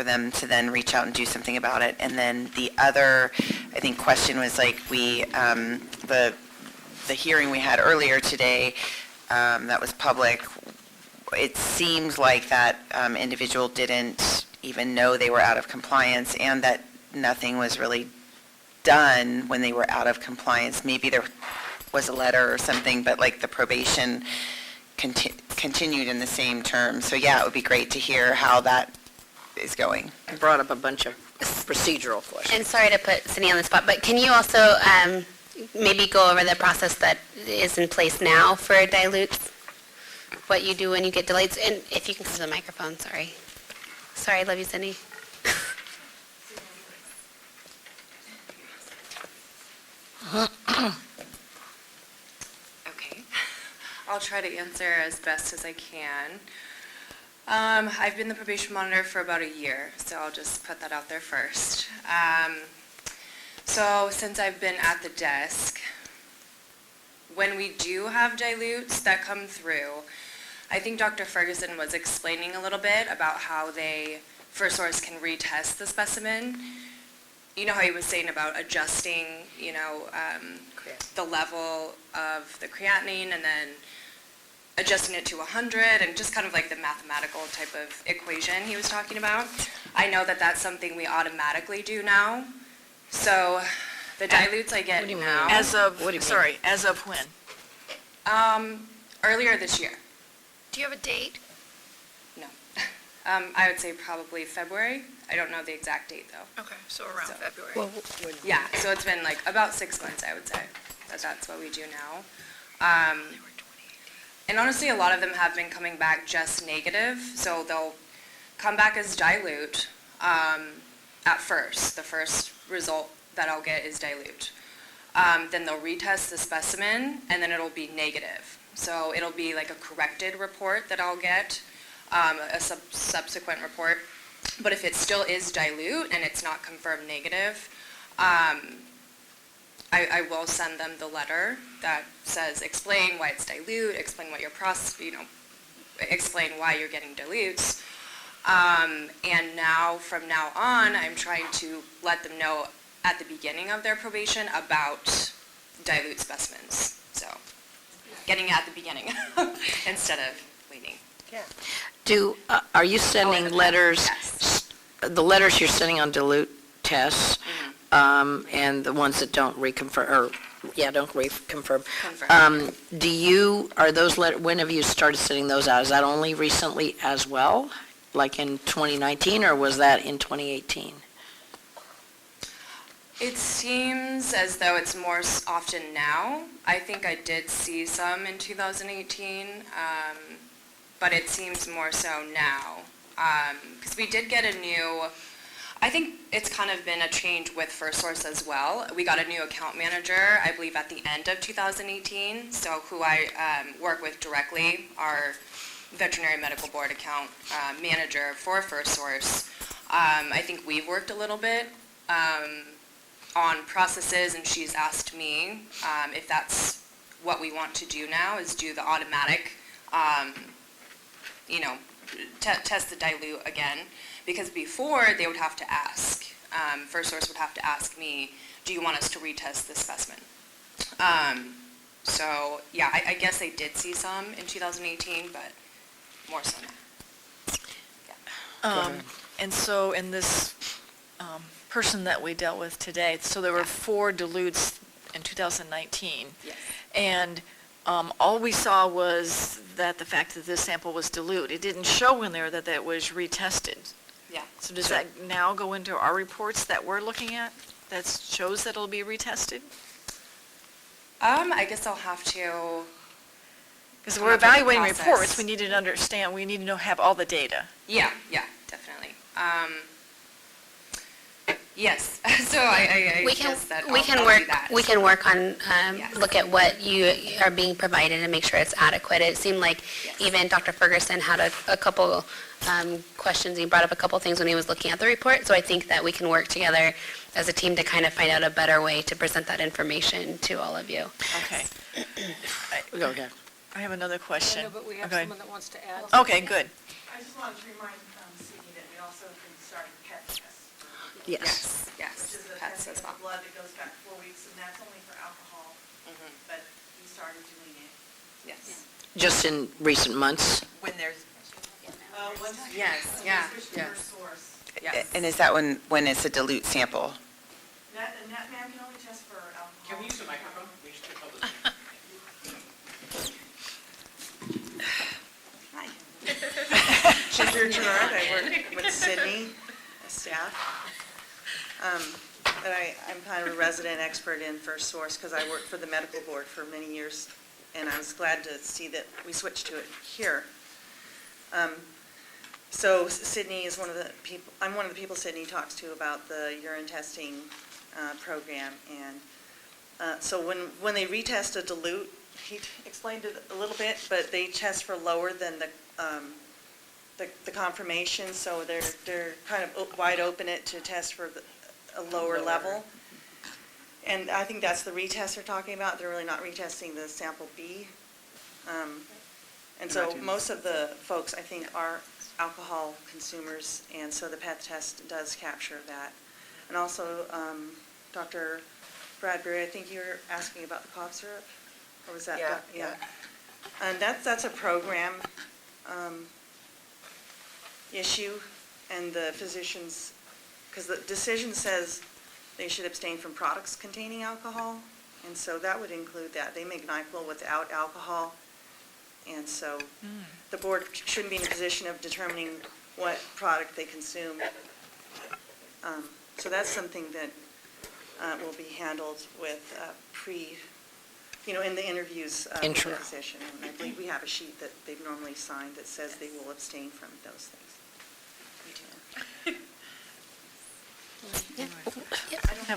them to then reach out and do something about it. And then the other, I think, question was like the hearing we had earlier today, that was public, it seems like that individual didn't even know they were out of compliance, and that nothing was really done when they were out of compliance. Maybe there was a letter or something, but like the probation continued in the same terms. So yeah, it would be great to hear how that is going. Brought up a bunch of procedural questions. And sorry to put Cindy on the spot, but can you also maybe go over the process that is in place now for dilutes? What you do when you get dilutes? And if you can come to the microphone, sorry. Sorry, I love you, Cindy. Okay. I'll try to answer as best as I can. I've been the probation monitor for about a year, so I'll just put that out there first. So since I've been at the desk, when we do have dilutes that come through, I think Dr. Ferguson was explaining a little bit about how they, First Source can retest the specimen. You know how he was saying about adjusting, the level of the creatinine and then adjusting it to 100 and just kind of like the mathematical type of equation he was talking about. I know that that's something we automatically do now. So the dilutes I get now. As of, What do you mean? sorry, as of when? Earlier this year. Do you have a date? No. I would say probably February. I don't know the exact date though. Okay, so around So- February. Yeah, so it's been like about 6 months, I would say, that's what we do now. And honestly, a lot of them have been coming back just negative, so they'll come back as dilute at first. The first result that I'll get is dilute. Then they'll retest the specimen, and then it'll be negative. So it'll be like a corrected report that I'll get, a subsequent report. But if it still is dilute and it's not confirmed negative, I will send them the letter that says explain why it's dilute, explain what your explain why you're getting dilutes. And now, from now on, I'm trying to let them know at the beginning of their probation about dilute specimens. So, getting it at the beginning instead of waiting. Are you sending letters, Yes. the letters you're sending on dilute tests, and the ones that don't reconfirm, don't reconfirm? Confirm. Are those when have you started sending those out? Is that only recently as well, like in 2019, or was that in 2018? It seems as though it's more often now. I think I did see some in 2018, but it seems more so now. Because we did get a new, I think it's kind of been a change with First Source as well. We got a new account manager, I believe at the end of 2018, so who I work with directly, our Veterinary Medical Board account manager for First Source. I think we've worked a little bit on processes, and she's asked me if that's what we want to do now, is do the automatic, test the dilute again, because before they would have to ask, First Source would have to ask me, do you want us to retest this specimen? So, yeah, I guess I did see some in 2018, but more so now. And so in this person that we dealt with today, so there were 4 dilutes in 2019. Yes. And all we saw was that the fact that this sample was dilute. It didn't show in there that it was retested. Yeah. So does that now go into our reports that we're looking at that shows that it'll be retested? I guess I'll have to. Because come we're up with a evaluating process. reports, we need to understand, we need to have all the data. Yeah, definitely. Yes. So I We can, guess that we I'll can do work, that. we can work on, Yes. look at what you are being provided and make sure it's adequate. It seemed like Yes. even Dr. Ferguson had a couple questions. He brought up a couple things when he was looking at the report. So I think that we can work together as a team to kind of find out a better way to present that information to all of you. Okay. Go ahead. I have another question. But we have Okay. someone that wants to add. Okay, good. I just wanted to remind Cindy that we also have been starting PET tests, Yes. Yes. which is a Pets testing as of well. the blood that goes back 4 weeks, and that's only for alcohol, but we started doing it Yes. Just in recent months? when there's. Once Yes, when yeah, we switched to yes. First Source. Yes. And is that when it's a dilute sample? And that man can only test for alcohol. Can we use the microphone? We should get public. Deirdre Gerard, I work with Sydney, staff. But I'm kind of a resident expert in First Source because I worked for the medical board for many years, and I was glad to see that we switched to it here. So Sydney is one of the people, I'm one of the people Sydney talks to about the urine testing program. And so when they retest a dilute, he explained it a little bit, but they test for lower than the confirmation, so they're kind of wide open it to test for a lower level. And I think that's the retest they're talking about. They're really not retesting the sample B. And so most of the folks, I think, are alcohol consumers, and so the PET test does capture that. And also, Dr. Bradbury, I think you were asking about the cough syrup, or was that? Yeah. And that's a program issue, and the physicians, because the decision says they should abstain from products containing alcohol, and so that would include that. They make NyQuil without alcohol, and so the board shouldn't be in a position of determining what product they consume. So that's something that will be handled with in the interviews with the physician. And I believe we have a sheet that they've normally signed that says they will abstain from those things.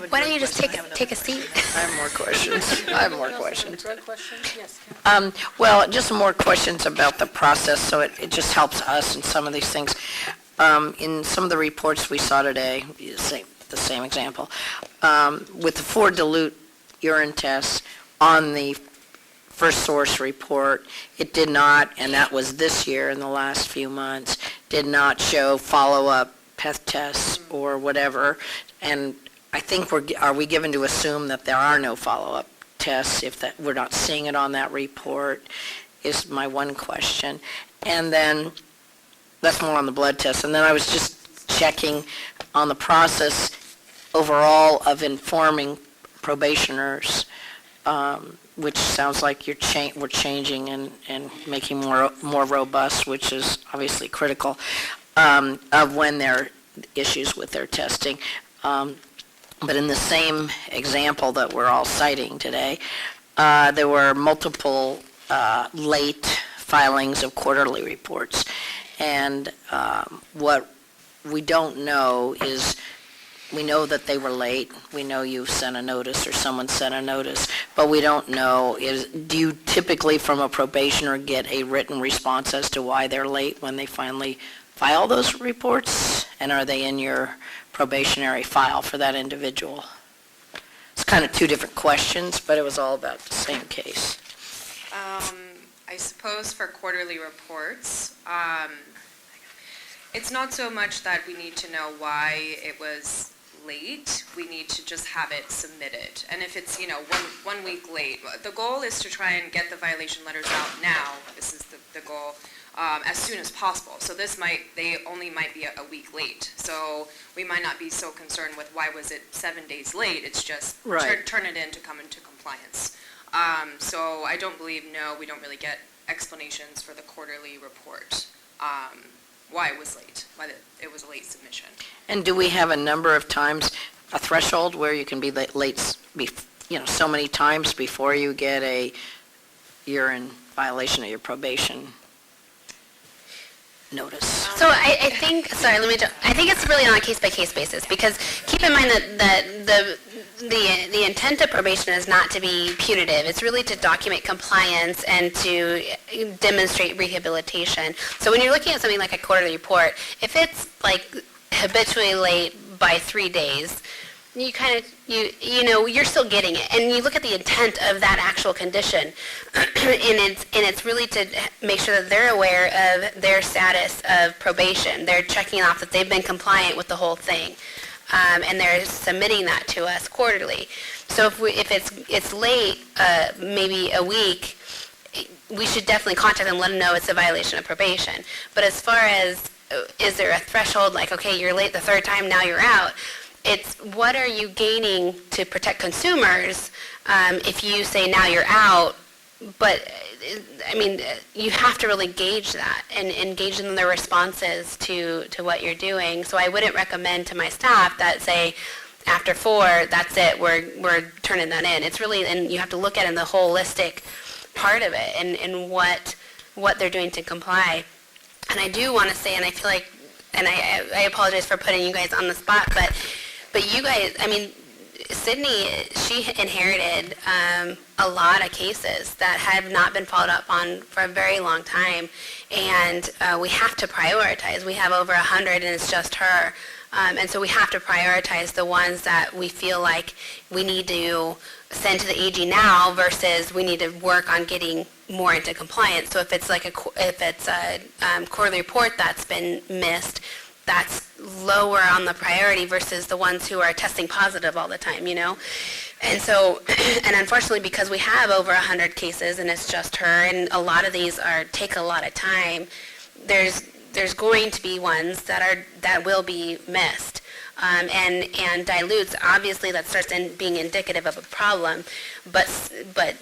Why don't you just take a seat? I have more questions. I have more questions. Drug question? Yes. Well, just more questions about the process, so it just helps us in some of these things. In some of the reports we saw today, the same example, with the 4 dilute urine tests on the First Source report, it did not, and that was this year in the last few months, did not show follow-up PET tests or whatever. And I think are we given to assume that there are no follow-up tests if that we're not seeing it on that report, is my one question. And then that's more on the blood test. And then I was just checking on the process overall of informing probationers, which sounds like we're changing and making more robust, which is obviously critical, of when there are issues with their testing. But in the same example that we're all citing today, there were multiple late filings of quarterly reports. And what we don't know is, we know that they were late. We know you sent a notice or someone sent a notice, but we don't know, do you typically from a probationer get a written response as to why they're late when they finally file those reports? And are they in your probationary file for that individual? It's kind of 2 different questions, but it was all about the same case. I suppose for quarterly reports, it's not so much that we need to know why it was late. We need to just have it submitted. And if it's, one week late, the goal is to try and get the violation letters out now. This is the goal. As soon as possible. So they only might be a week late. So we might not be so concerned with why was it 7 days late. It's just turn it in to come into compliance. So I don't believe, we don't really get explanations for the quarterly report, why it was late, why it was a late submission. And do we have a number of times, a threshold where you can be late, so many times before you get a urine violation of your probation notice? So I think, I think it's really on a case-by-case basis, because keep in mind that the intent of probation is not to be punitive. It's really to document compliance and to demonstrate rehabilitation. So when you're looking at something like a quarterly report, if it's like habitually late by 3 days, you kind of, you're still getting it. And you look at the intent of that actual condition, and it's really to make sure that they're aware of their status of probation. They're checking off that they've been compliant with the whole thing, and they're submitting that to us quarterly. So if it's late, maybe a week, we should definitely contact them and let them know it's a violation of probation. But as far as, is there a threshold, like, okay, you're late the 3rd time, now you're out, it's what are you gaining to protect consumers if you say now you're out, but I mean, you have to really gauge that and engage in the responses to what you're doing. So I wouldn't recommend to my staff that say, after 4, that's it, we're turning that in. It's really, and you have to look at it in the holistic part of it and what they're doing to comply. And I do want to say, and I feel like, and I apologize for putting you guys on the spot, but you guys, I mean, Sydney, she inherited a lot of cases that have not been followed up on for a very long time, and we have to prioritize. We have over 100, and it's just her. And so we have to prioritize the ones that we feel like we need to send to the AG now versus we need to work on getting more into compliance. So if it's like a quarterly report that's been missed, that's lower on the priority versus the ones who are testing positive all the time, you know? And so, and unfortunately, because we have over 100 cases and it's just her, and a lot of these take a lot of time, there's going to be ones that will be missed. And dilutes, obviously that starts being indicative of a problem, but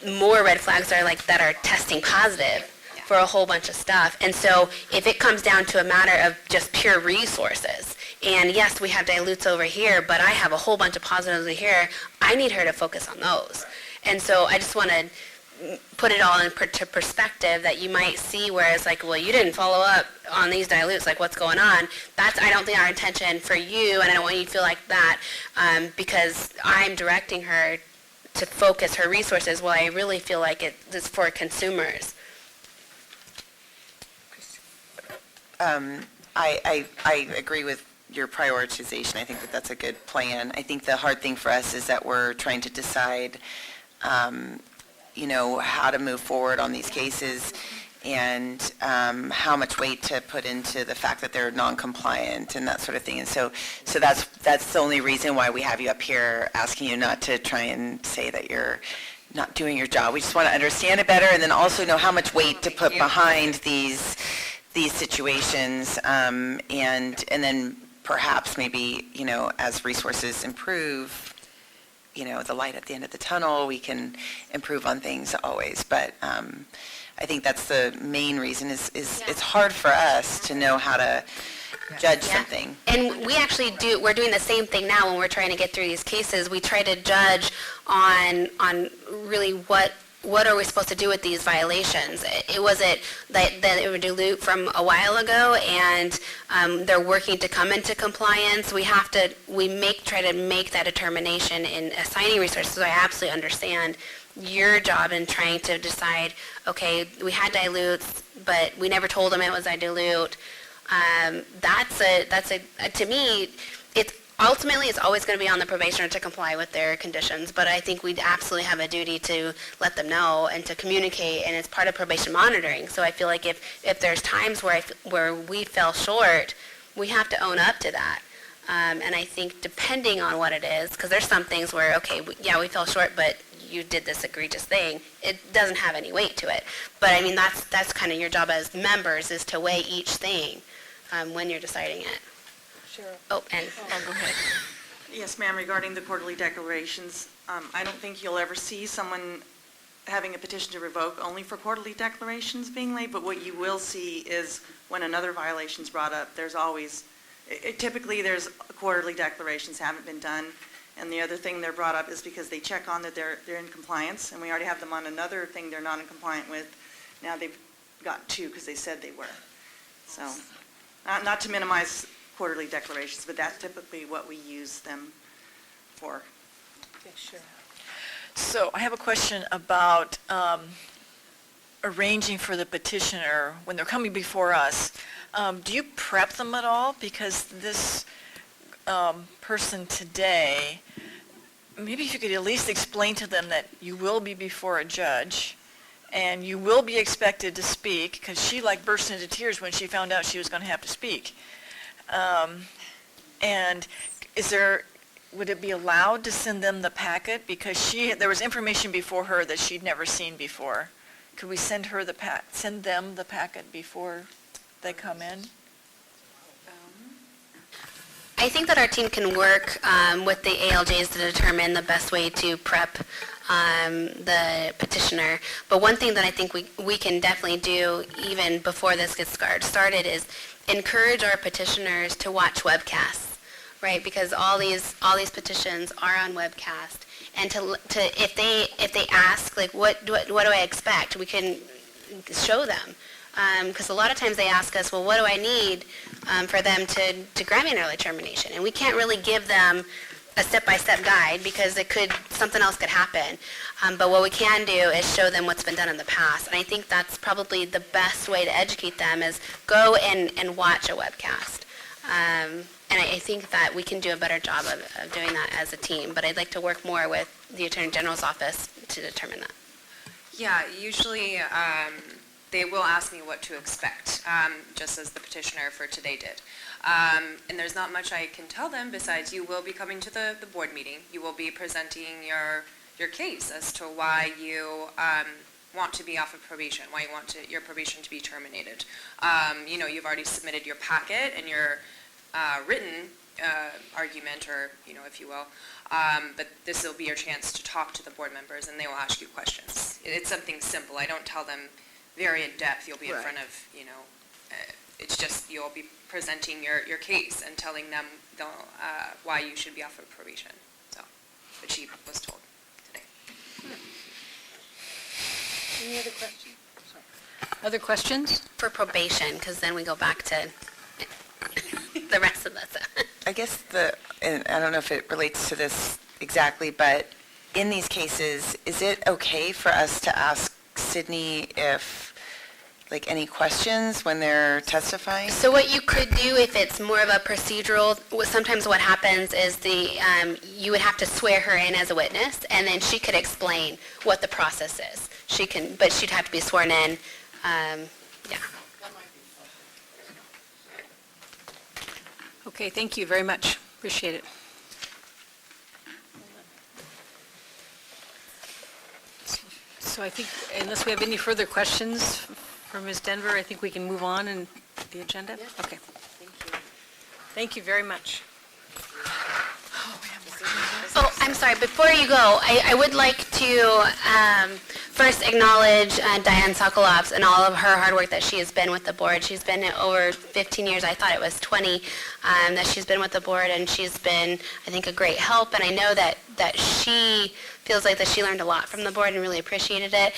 more red flags are like that are testing positive for a whole bunch of stuff. And so if it comes down to a matter of just pure resources, and yes, we have dilutes over here, but I have a whole bunch of positives over here, I need her to focus on those. And so I just want to put it all into perspective that you might see where it's like, well, you didn't follow up on these dilutes, like what's going on. That's, I don't think, our intention for you, and I don't want you to feel like that because I'm directing her to focus her resources while I really feel like it's for consumers. I agree with your prioritization. I think that that's a good plan. I think the hard thing for us is that we're trying to decide, how to move forward on these cases and how much weight to put into the fact that they're non-compliant and that sort of thing. And so that's the only reason why we have you up here, asking you not to try and say that you're not doing your job. We just want to understand it better and then also know how much weight to put behind these situations, and then perhaps maybe, as resources improve, the light at the end of the tunnel, we can improve on things always. But I think that's the main reason is it's hard for us to know how to judge something. And we actually we're doing the same thing now when we're trying to get through these cases. We try to judge on really what are we supposed to do with these violations? It was that it would dilute from a while ago, and they're working to come into compliance. We try to make that determination in assigning resources. So I absolutely understand your job in trying to decide, okay, we had dilutes, but we never told them it was a dilute. To me, ultimately, it's always going to be on the probationer to comply with their conditions, but I think we absolutely have a duty to let them know and to communicate, and it's part of probation monitoring. So I feel like if there's times where we fell short, we have to own up to that. And I think depending on what it is, because there's some things where, okay, we fell short, but you did this egregious thing, it doesn't have any weight to it. But I mean, that's kind of your job as members, is to weigh each thing when you're deciding it. Sure. Go ahead. Yes, ma'am, regarding the quarterly declarations, I don't think you'll ever see someone having a petition to revoke only for quarterly declarations being late, but what you will see is when another violation's brought up, there's always, typically there's quarterly declarations haven't been done, and the other thing they're brought up is because they check on that they're in compliance, and we already have them on another thing they're not in compliant with. Now they've got 2 because they said they were. So, not to minimize quarterly declarations, but that's typically what we use them for. Okay, sure. So I have a question about arranging for the petitioner when they're coming before us. Do you prep them at all? Because this person today, maybe if you could at least explain to them that you will be before a judge and you will be expected to speak, because she burst into tears when she found out she was going to have to speak. And would it be allowed to send them the packet? Because there was information before her that she'd never seen before. Could we send them the packet before they come in? I think that our team can work with the ALJs to determine the best way to prep the petitioner. But one thing that I think we can definitely do even before this gets started is encourage our petitioners to watch webcasts, right? Because all these petitions are on webcast, and to if they ask like what do I expect, we can show them. Because a lot of times they ask us, well, what do I need for them to grant me an early termination? And we can't really give them a step-by-step guide because something else could happen. But what we can do is show them what's been done in the past. And I think that's probably the best way to educate them is go and watch a webcast. And I think that we can do a better job of doing that as a team. But I'd like to work more with the Attorney General's office to determine that. Yeah, usually they will ask me what to expect, just as the petitioner for today did. And there's not much I can tell them besides you will be coming to the board meeting. You will be presenting your case as to why you want to be off of probation, why you want your probation to be terminated. You've already submitted your packet and your written argument, or, if you will. But this will be your chance to talk to the board members, and they will ask you questions. It's something simple. I don't tell them very in depth. You'll be in front of, it's just you'll be presenting your case and telling them why you should be off of probation. So, but she was told today. Any other questions? Other questions? For probation, because then we go back to the rest of this. I guess and I don't know if it relates to this exactly, but in these cases, is it okay for us to ask Sydney if, any questions when they're testifying? So what you could do if it's more of a procedural, sometimes what happens is you would have to swear her in as a witness, and then she could explain what the process is. But she'd have to be sworn in. Yeah. Okay, thank you very much. Appreciate it. So I think, unless we have any further questions for Ms. Denver, I think we can move on in the agenda? Yes. Okay. Thank you. Thank you very much. Oh, I'm sorry. Before you go, I would like to first acknowledge Diane Sokolovs and all of her hard work that she has been with the board. She's been over 15 years. I thought it was 20 that she's been with the board, and she's been, I think, a great help. And I know that she feels like that she learned a lot from the board and really appreciated it.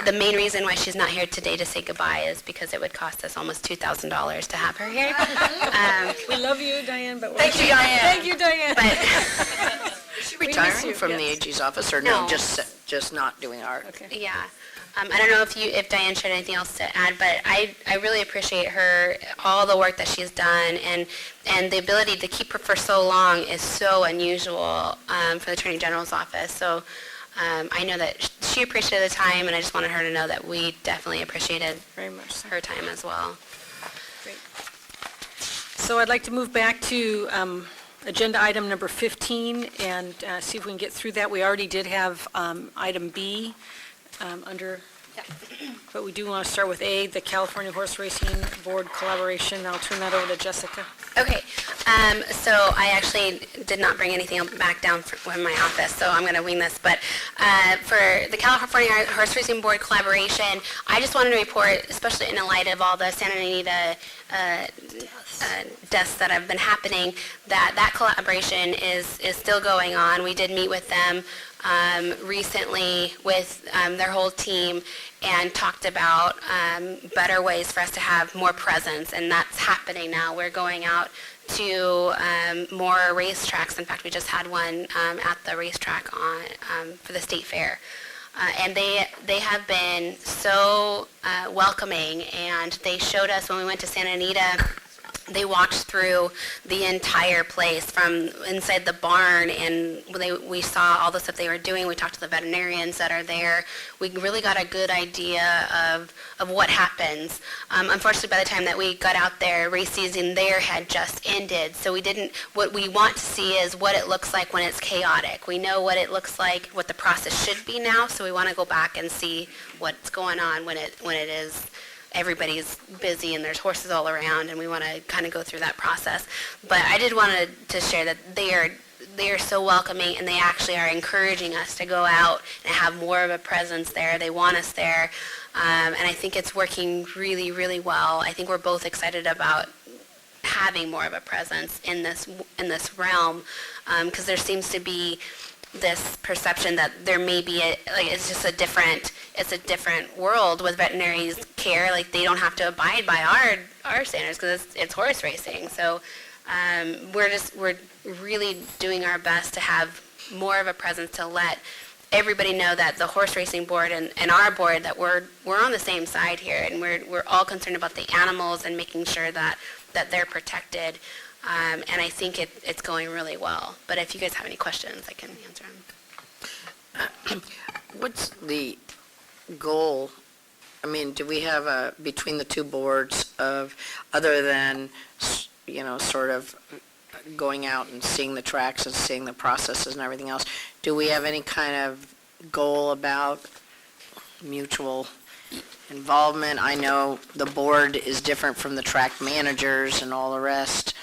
The main reason why she's not here today to say goodbye is because it would cost us almost $2,000 to have her here. We love you, Diane, but Thank you, Diane. Thank you, Diane. Is she retiring from the AG's office, or no, No. just not doing art? Okay. Yeah. I don't know if Diane shared anything else to add, but I really appreciate her, all the work that she's done, and the ability to keep her for so long is so unusual for the Attorney General's office. So I know that she appreciated the time, and I just wanted her to know that we definitely appreciated Very much so. her time as well. Great. So I'd like to move back to agenda item number 15 and see if we can get through that. We already did have item B under, but we do want to start with A, the California Horse Racing Board collaboration. I'll turn that over to Jessica. Okay, so I actually did not bring anything back down from my office, so I'm going to wing this. But for the California Horse Racing Board collaboration, I just wanted to report, especially in the light of all the Santa Anita deaths that have been happening, that collaboration is still going on. We did meet with them recently with their whole team and talked about better ways for us to have more presence, and that's happening now. We're going out to more racetracks. In fact, we just had one at the racetrack for the state fair. And they have been so welcoming, and they showed us when we went to Santa Anita. They walked through the entire place from inside the barn, and we saw all the stuff they were doing. We talked to the veterinarians that are there. We really got a good idea of what happens. Unfortunately, by the time that we got out there, race season there had just ended. So what we want to see is what it looks like when it's chaotic. We know what it looks like, what the process should be now, so we want to go back and see what's going on when it is everybody's busy and there's horses all around, and we want to kind of go through that process. But I did want to share that they are so welcoming, and they actually are encouraging us to go out and have more of a presence there. They want us there, and I think it's working really, really well. I think we're both excited about having more of a presence in this realm, because there seems to be this perception that there may be it's just a different world with veterinary care. Like, they don't have to abide by our standards because it's horse racing. So we're really doing our best to have more of a presence, to let everybody know that the horse racing board and our board, that we're on the same side here, and we're all concerned about the animals and making sure that they're protected. And I think it's going really well. But if you guys have any questions, I can answer them. What's the goal? I mean, do we have between the two boards of, other than, sort of going out and seeing the tracks and seeing the processes and everything else, do we have any kind of goal about mutual involvement? I know the board is different from the track managers and all the rest.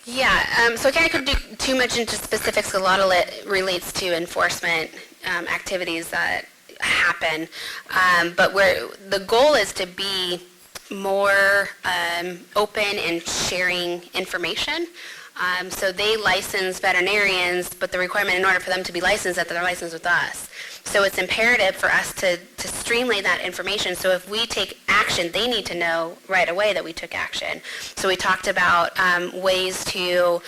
Yeah, so I could do too much into specifics. A lot of it relates to enforcement activities that happen. But the goal is to be more open and sharing information. So they license veterinarians, but the requirement in order for them to be licensed, that they're licensed with us. So it's imperative for us to streamline that information. So if we take action, they need to know right away that we took action. So we talked about ways to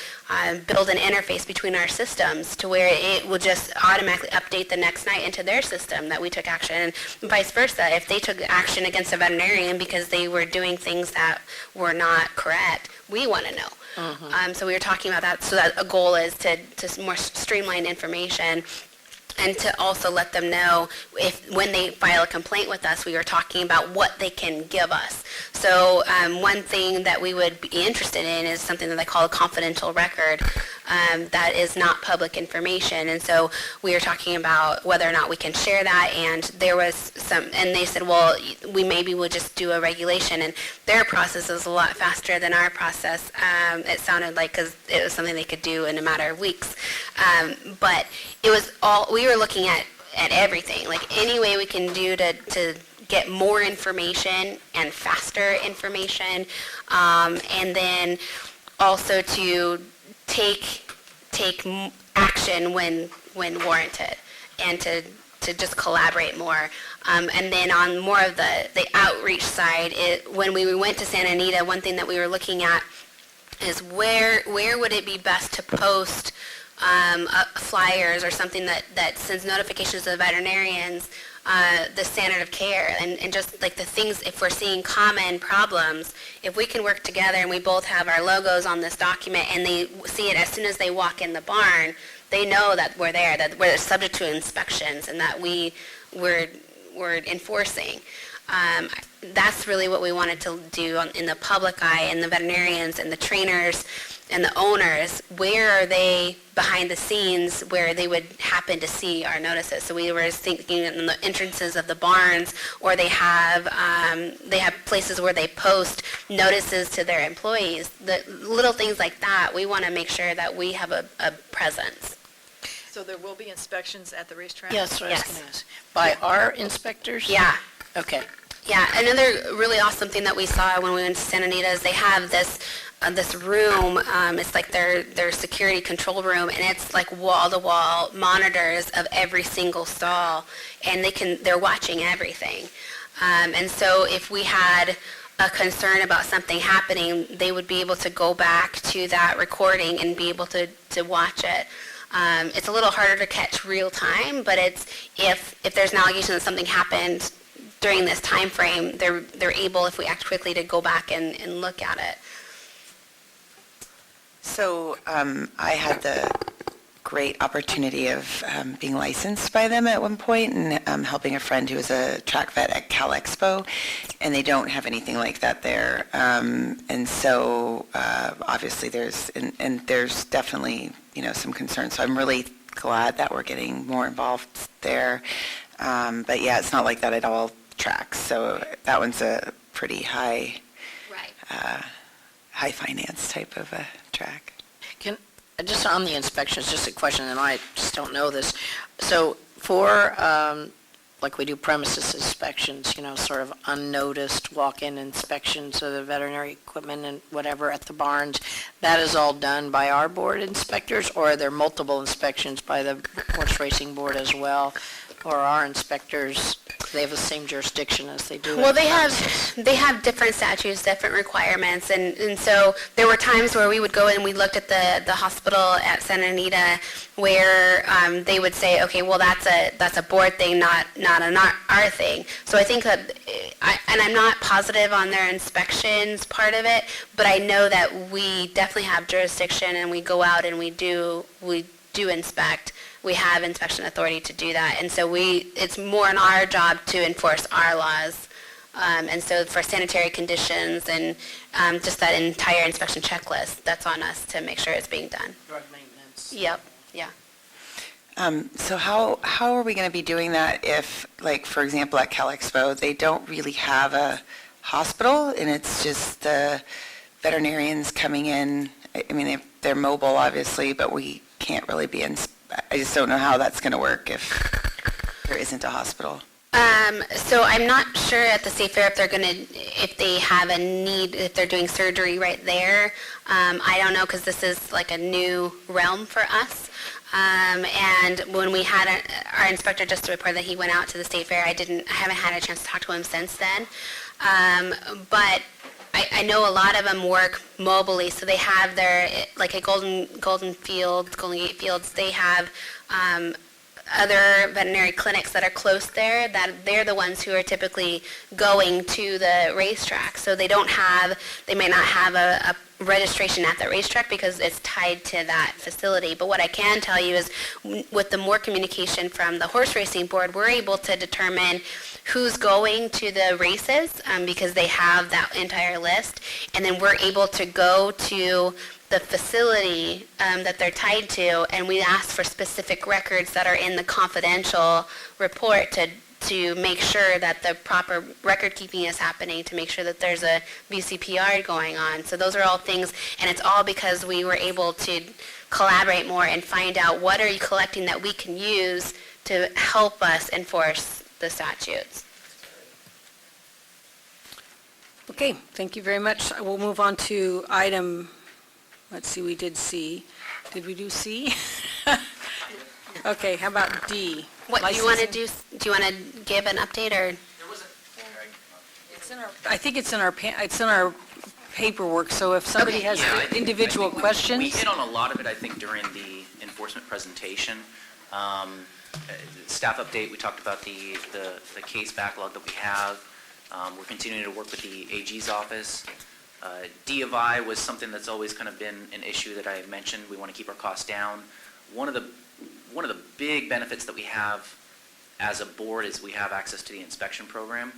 build an interface between our systems to where it will just automatically update the next night into their system that we took action, and vice versa. If they took action against a veterinarian because they were doing things that were not correct, we want to know. So we were talking about that, so that a goal is to more streamline information, and to also let them know when they file a complaint with us, we are talking about what they can give us. So one thing that we would be interested in is something that they call a confidential record that is not public information. And so we are talking about whether or not we can share that, and there was and they said, well, we maybe will just do a regulation, and their process is a lot faster than our process. It sounded like, because it was something they could do in a matter of weeks. But it was we were looking at everything, like any way we can do to get more information and faster information, and then also to take action when warranted, and to just collaborate more. And then on more of the outreach side, when we went to Santa Anita, one thing that we were looking at is where would it be best to post flyers or something that sends notifications to the veterinarians, the standard of care, and just like the things, if we're seeing common problems, if we can work together and we both have our logos on this document and they see it as soon as they walk in the barn, they know that we're there, that we're subject to inspections, and that we're enforcing. That's really what we wanted to do in the public eye, and the veterinarians and the trainers and the owners. Where are they behind the scenes where they would happen to see our notices? So we were thinking in the entrances of the barns, or they have places where they post notices to their employees. The little things like that, we want to make sure that we have a presence. So there will be inspections at the racetrack? Yes, what I was going to ask. By our inspectors? Yeah. Okay. Yeah, another really awesome thing that we saw when we went to Santa Anita is they have this room. It's like their security control room, and it's like wall-to-wall monitors of every single stall, and they're watching everything. And so if we had a concern about something happening, they would be able to go back to that recording and be able to watch it. It's a little harder to catch real time, but it's if there's an allegation that something happened during this time frame, they're able, if we act quickly, to go back and look at it. So I had the great opportunity of being licensed by them at one point, and helping a friend who was a track vet at Cal Expo, and they don't have anything like that there. And so obviously there's definitely some concern. So I'm really glad that we're getting more involved there. But yeah, it's not like that at all tracks. So that one's a pretty high finance type of a track. Just on the inspections, just a question, and I just don't know this. So for, like we do premises inspections, sort of unnoticed walk-in inspections of the veterinary equipment and whatever at the barns, that is all done by our board inspectors, or are there multiple inspections by the horse racing board as well? Or our inspectors, they have the same jurisdiction as they do Well, at they premises? have different statutes, different requirements, and so there were times where we would go and we looked at the hospital at Santa Anita where they would say, okay, well, that's a board thing, not our thing. So I think that, and I'm not positive on their inspections part of it, but I know that we definitely have jurisdiction and we go out and we do inspect. We have inspection authority to do that, and so it's more in our job to enforce our laws. And so for sanitary conditions and just that entire inspection checklist, that's on us to make sure it's being done. Drug maintenance. Yep, yeah. So how are we going to be doing that if, like, for example, at Cal Expo, they don't really have a hospital and it's just the veterinarians coming in? I mean, they're mobile, obviously, but we can't really be in. I just don't know how that's going to work if there isn't a hospital. So I'm not sure at the State Fair if they have a need, if they're doing surgery right there. I don't know, because this is like a new realm for us. And when we had our inspector just to report that he went out to the State Fair, I haven't had a chance to talk to him since then. But I know a lot of them work mobily, so they have like at Golden Gate Fields, they have other veterinary clinics that are close there, that they're the ones who are typically going to the racetrack. So they may not have a registration at the racetrack because it's tied to that facility. But what I can tell you is with the more communication from the horse racing board, we're able to determine who's going to the races because they have that entire list. And then we're able to go to the facility that they're tied to, and we ask for specific records that are in the confidential report to make sure that the proper record keeping is happening, to make sure that there's a VCPR going on. So those are all things, and it's all because we were able to collaborate more and find out what are you collecting that we can use to help us enforce the statutes. Okay, thank you very much. We'll move on to item, let's see, we did C. Did we do C? Okay, how about D? What do you want to do? Do you want to give an update or? I think it's in our paperwork, so if somebody has individual questions. We hit on a lot of it, I think, during the enforcement presentation. Staff update, we talked about the case backlog that we have. We're continuing to work with the AG's office. D of I was something that's always kind of been an issue that I mentioned. We want to keep our costs down. One of the big benefits that we have as a board is we have access to the inspection program,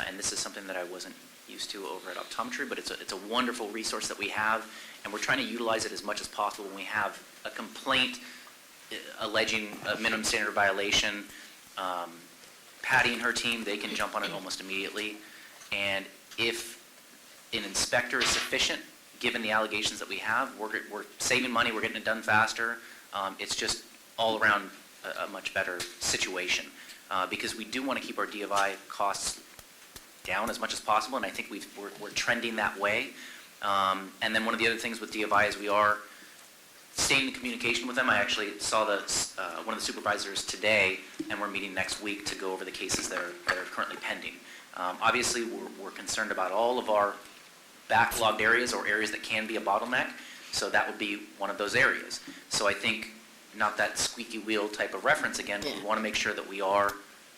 and this is something that I wasn't used to over at optometry, but it's a wonderful resource that we have, and we're trying to utilize it as much as possible. When we have a complaint alleging a minimum standard violation, Patty and her team, they can jump on it almost immediately, and if an inspector is sufficient, given the allegations that we have, we're saving money, we're getting it done faster. It's just all around a much better situation because we do want to keep our D of I costs down as much as possible, and I think we're trending that way. And then one of the other things with D of I is we are staying in communication with them. I actually saw one of the supervisors today, and we're meeting next week to go over the cases that are currently pending. Obviously, we're concerned about all of our backlogged areas or areas that can be a bottleneck, so that would be one of those areas. So I think, not that squeaky wheel type of reference again, but we want to make sure that we are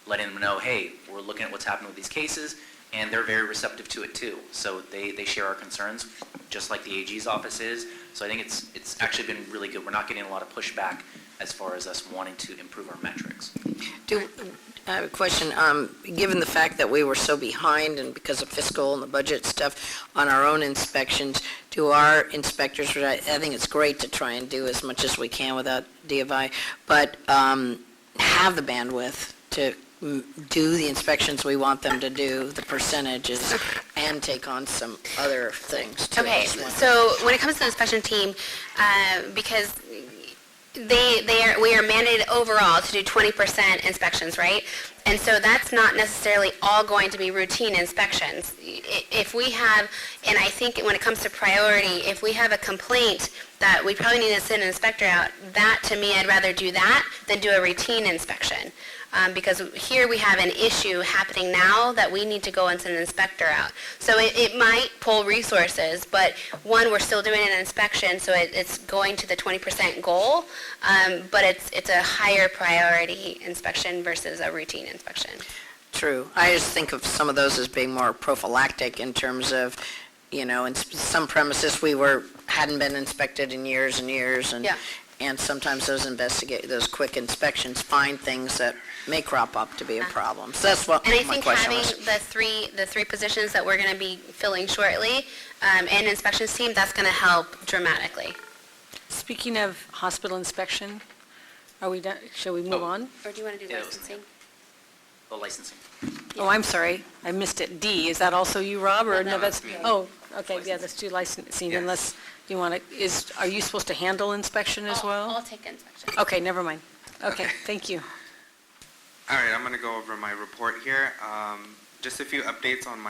letting them know, hey, we're looking at what's happening with these cases, and they're very receptive to it too. So they share our concerns, just like the AG's office is. So I think it's actually been really good. We're not getting a lot of pushback as far as us wanting to improve our metrics. I have a question. Given the fact that we were so behind and because of fiscal and the budget stuff on our own inspections, do our inspectors, which I think it's great to try and do as much as we can without D of I, but have the bandwidth to do the inspections we want them to do, the percentages, and take on some other things too. Okay, so when it comes to the inspection team, because we are mandated overall to do 20% inspections, right? And so that's not necessarily all going to be routine inspections. If we have, and I think when it comes to priority, if we have a complaint that we probably need to send an inspector out, that to me, I'd rather do that than do a routine inspection. Because here we have an issue happening now that we need to go and send an inspector out. So it might pull resources, but one, we're still doing an inspection, so it's going to the 20% goal, but it's a higher priority inspection versus a routine inspection. True. I just think of some of those as being more prophylactic in terms of, in some premises hadn't been inspected in years and years, and Yeah. and sometimes those quick inspections find things that may crop up to be a problem. So that's what And I my think question having was. the three positions that we're going to be filling shortly, and inspections team, that's going to help dramatically. Speaking of hospital inspection, are we done? Shall we move on? Or do you want to do Yeah, it was- licensing? The licensing. Oh, I'm sorry, I missed it. D, is that also you, Rob, or no, that's, me. oh, okay, yeah, let's do licensing, Yes. unless you want to, are you supposed to handle inspection as well? I'll take inspection. Okay, never mind. Okay, thank you. All right, I'm going to go over my report here. Just a few updates on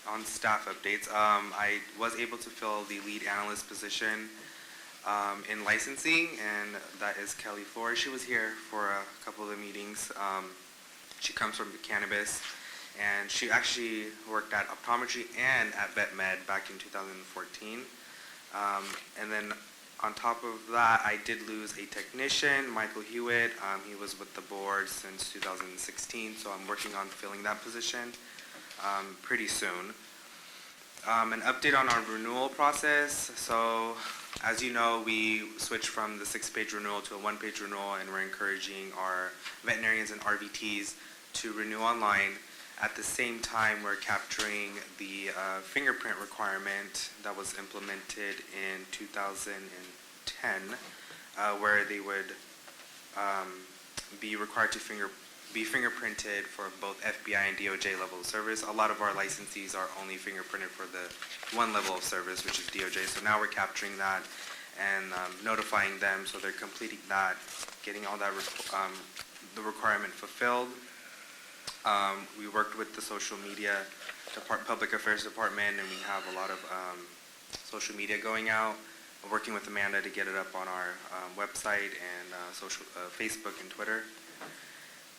on staff updates. I was able to fill the lead analyst position in licensing, and that is Kelly Ford. She was here for a couple of the meetings. She comes from cannabis, and she actually worked at optometry and at vet med back in 2014. And then on top of that, I did lose a technician, Michael Hewitt. He was with the board since 2016, so I'm working on filling that position pretty soon. An update on our renewal process. So as you know, we switched from the 6-page renewal to a 1-page renewal, and we're encouraging our veterinarians and RVTs to renew online. At the same time, we're capturing the fingerprint requirement that was implemented in 2010, where they would be required to be fingerprinted for both FBI and DOJ level of service. A lot of our licensees are only fingerprinted for the one level of service, which is DOJ. So now we're capturing that and notifying them, so they're completing that, getting all that the requirement fulfilled. We worked with the social media public affairs department, and we have a lot of social media going out. We're working with Amanda to get it up on our website and Facebook and Twitter.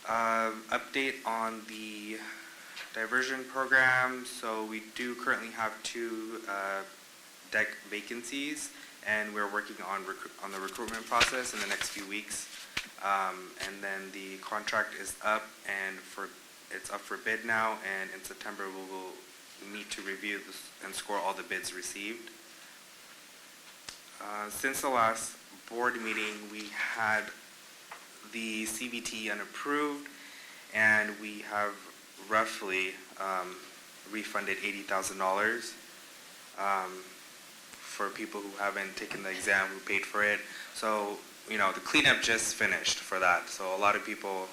Update on the diversion program. So we do currently have 2 deck vacancies, and we're working on the recruitment process in the next few weeks. And then the contract is up, and it's up for bid now, and in September we will meet to review this and score all the bids received. Since the last board meeting, we had the CBT unapproved, and we have roughly refunded $80,000 for people who haven't taken the exam, who paid for it. So, the cleanup just finished for that. So a lot of people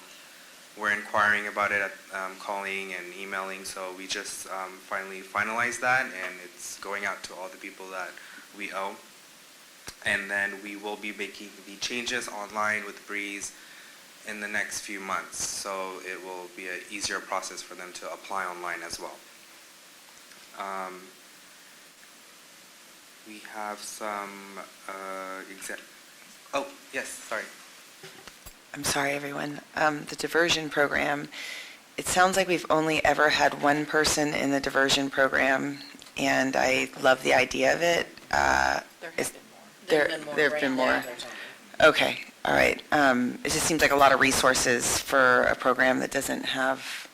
were inquiring about it, calling and emailing, so we just finally finalized that, and it's going out to all the people that we owe. And then we will be making the changes online with Breeze in the next few months, so it will be an easier process for them to apply online as well. We have some oh, yes, sorry. I'm sorry, everyone. The diversion program, it sounds like we've only ever had one person in the diversion program, and I love the idea of it. There have been more. Okay, all right. It just seems like a lot of resources for a program that doesn't have,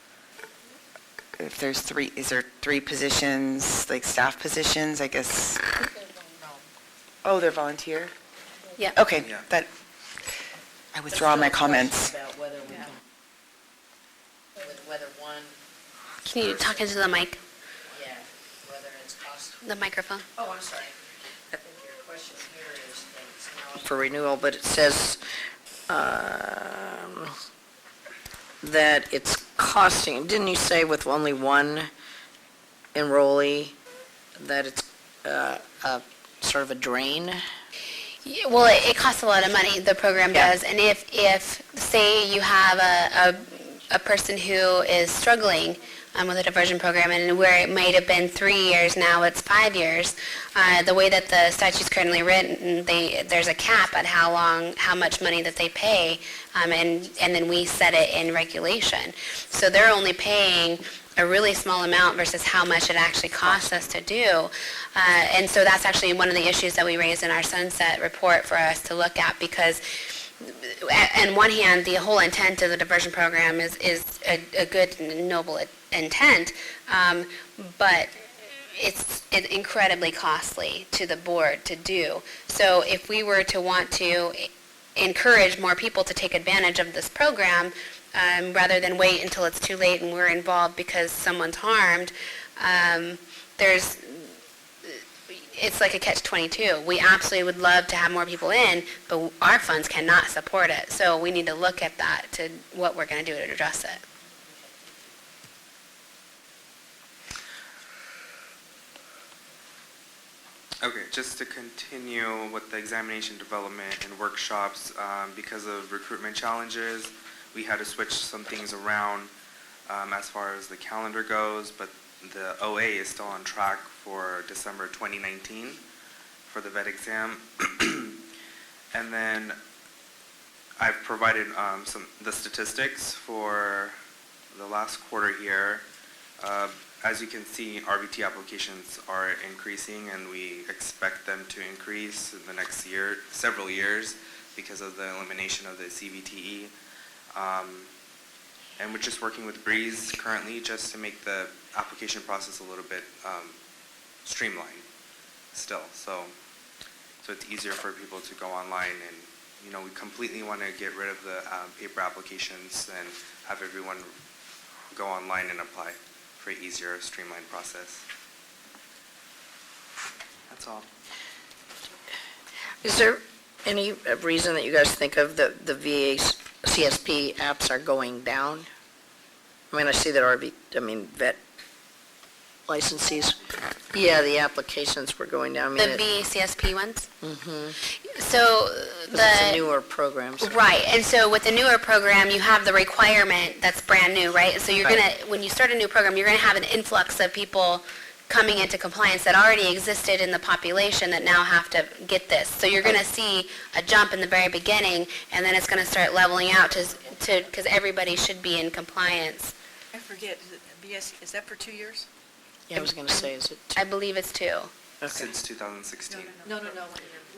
if there's 3, is there 3 positions, like staff positions, I guess? Oh, they're volunteer? Yeah. Okay, Yeah. I withdraw my comments. About whether we can, whether one, Can you talk into the mic, whether it's cost. the microphone? Oh, I'm sorry. I think your question here is that it's now for renewal, but it says that it's costing, didn't you say with only one enrollee that it's sort of a drain? Yeah, well, it costs a lot of money, the program does, and if, say, you have a person who is struggling with a diversion program, and where it might have been 3 years, now it's 5 years, the way that the statute's currently written, there's a cap at how much money that they pay, and then we set it in regulation. So they're only paying a really small amount versus how much it actually costs us to do. And so that's actually one of the issues that we raised in our sunset report for us to look at, because on one hand, the whole intent of the diversion program is a good and noble intent, but it's incredibly costly to the board to do. So if we were to want to encourage more people to take advantage of this program, rather than wait until it's too late and we're involved because someone's harmed, it's like a catch-22. We absolutely would love to have more people in, but our funds cannot support it. So we need to look at that, to what we're going to do to address it. Okay, just to continue with the examination development and workshops, because of recruitment challenges, we had to switch some things around as far as the calendar goes, but the OA is still on track for December 2019 for the vet exam. And then I've provided the statistics for the last quarter here. As you can see, RVT applications are increasing, and we expect them to increase in the next several years because of the elimination of the CVTE. And we're just working with Breeze currently just to make the application process a little bit streamlined still. So it's easier for people to go online, and we completely want to get rid of the paper applications and have everyone go online and apply for an easier, streamlined process. That's all. Is there any reason that you guys think of the VA CSP apps are going down? I mean, I see that vet licensees, the applications were going down. The VACSP ones? Mm-hmm. So It's a newer program. Right, and so with the newer program, you have the requirement that's brand new, right? So you're when you start a new program, you're gonna have an influx of people coming into compliance that already existed in the population that now have to get this. So you're gonna see a jump in the very beginning, and then it's gonna start leveling out because everybody should be in compliance. I forget, is that for 2 years? Yeah, I was going to say, is it? I believe it's 2. Okay. Since 2016. No.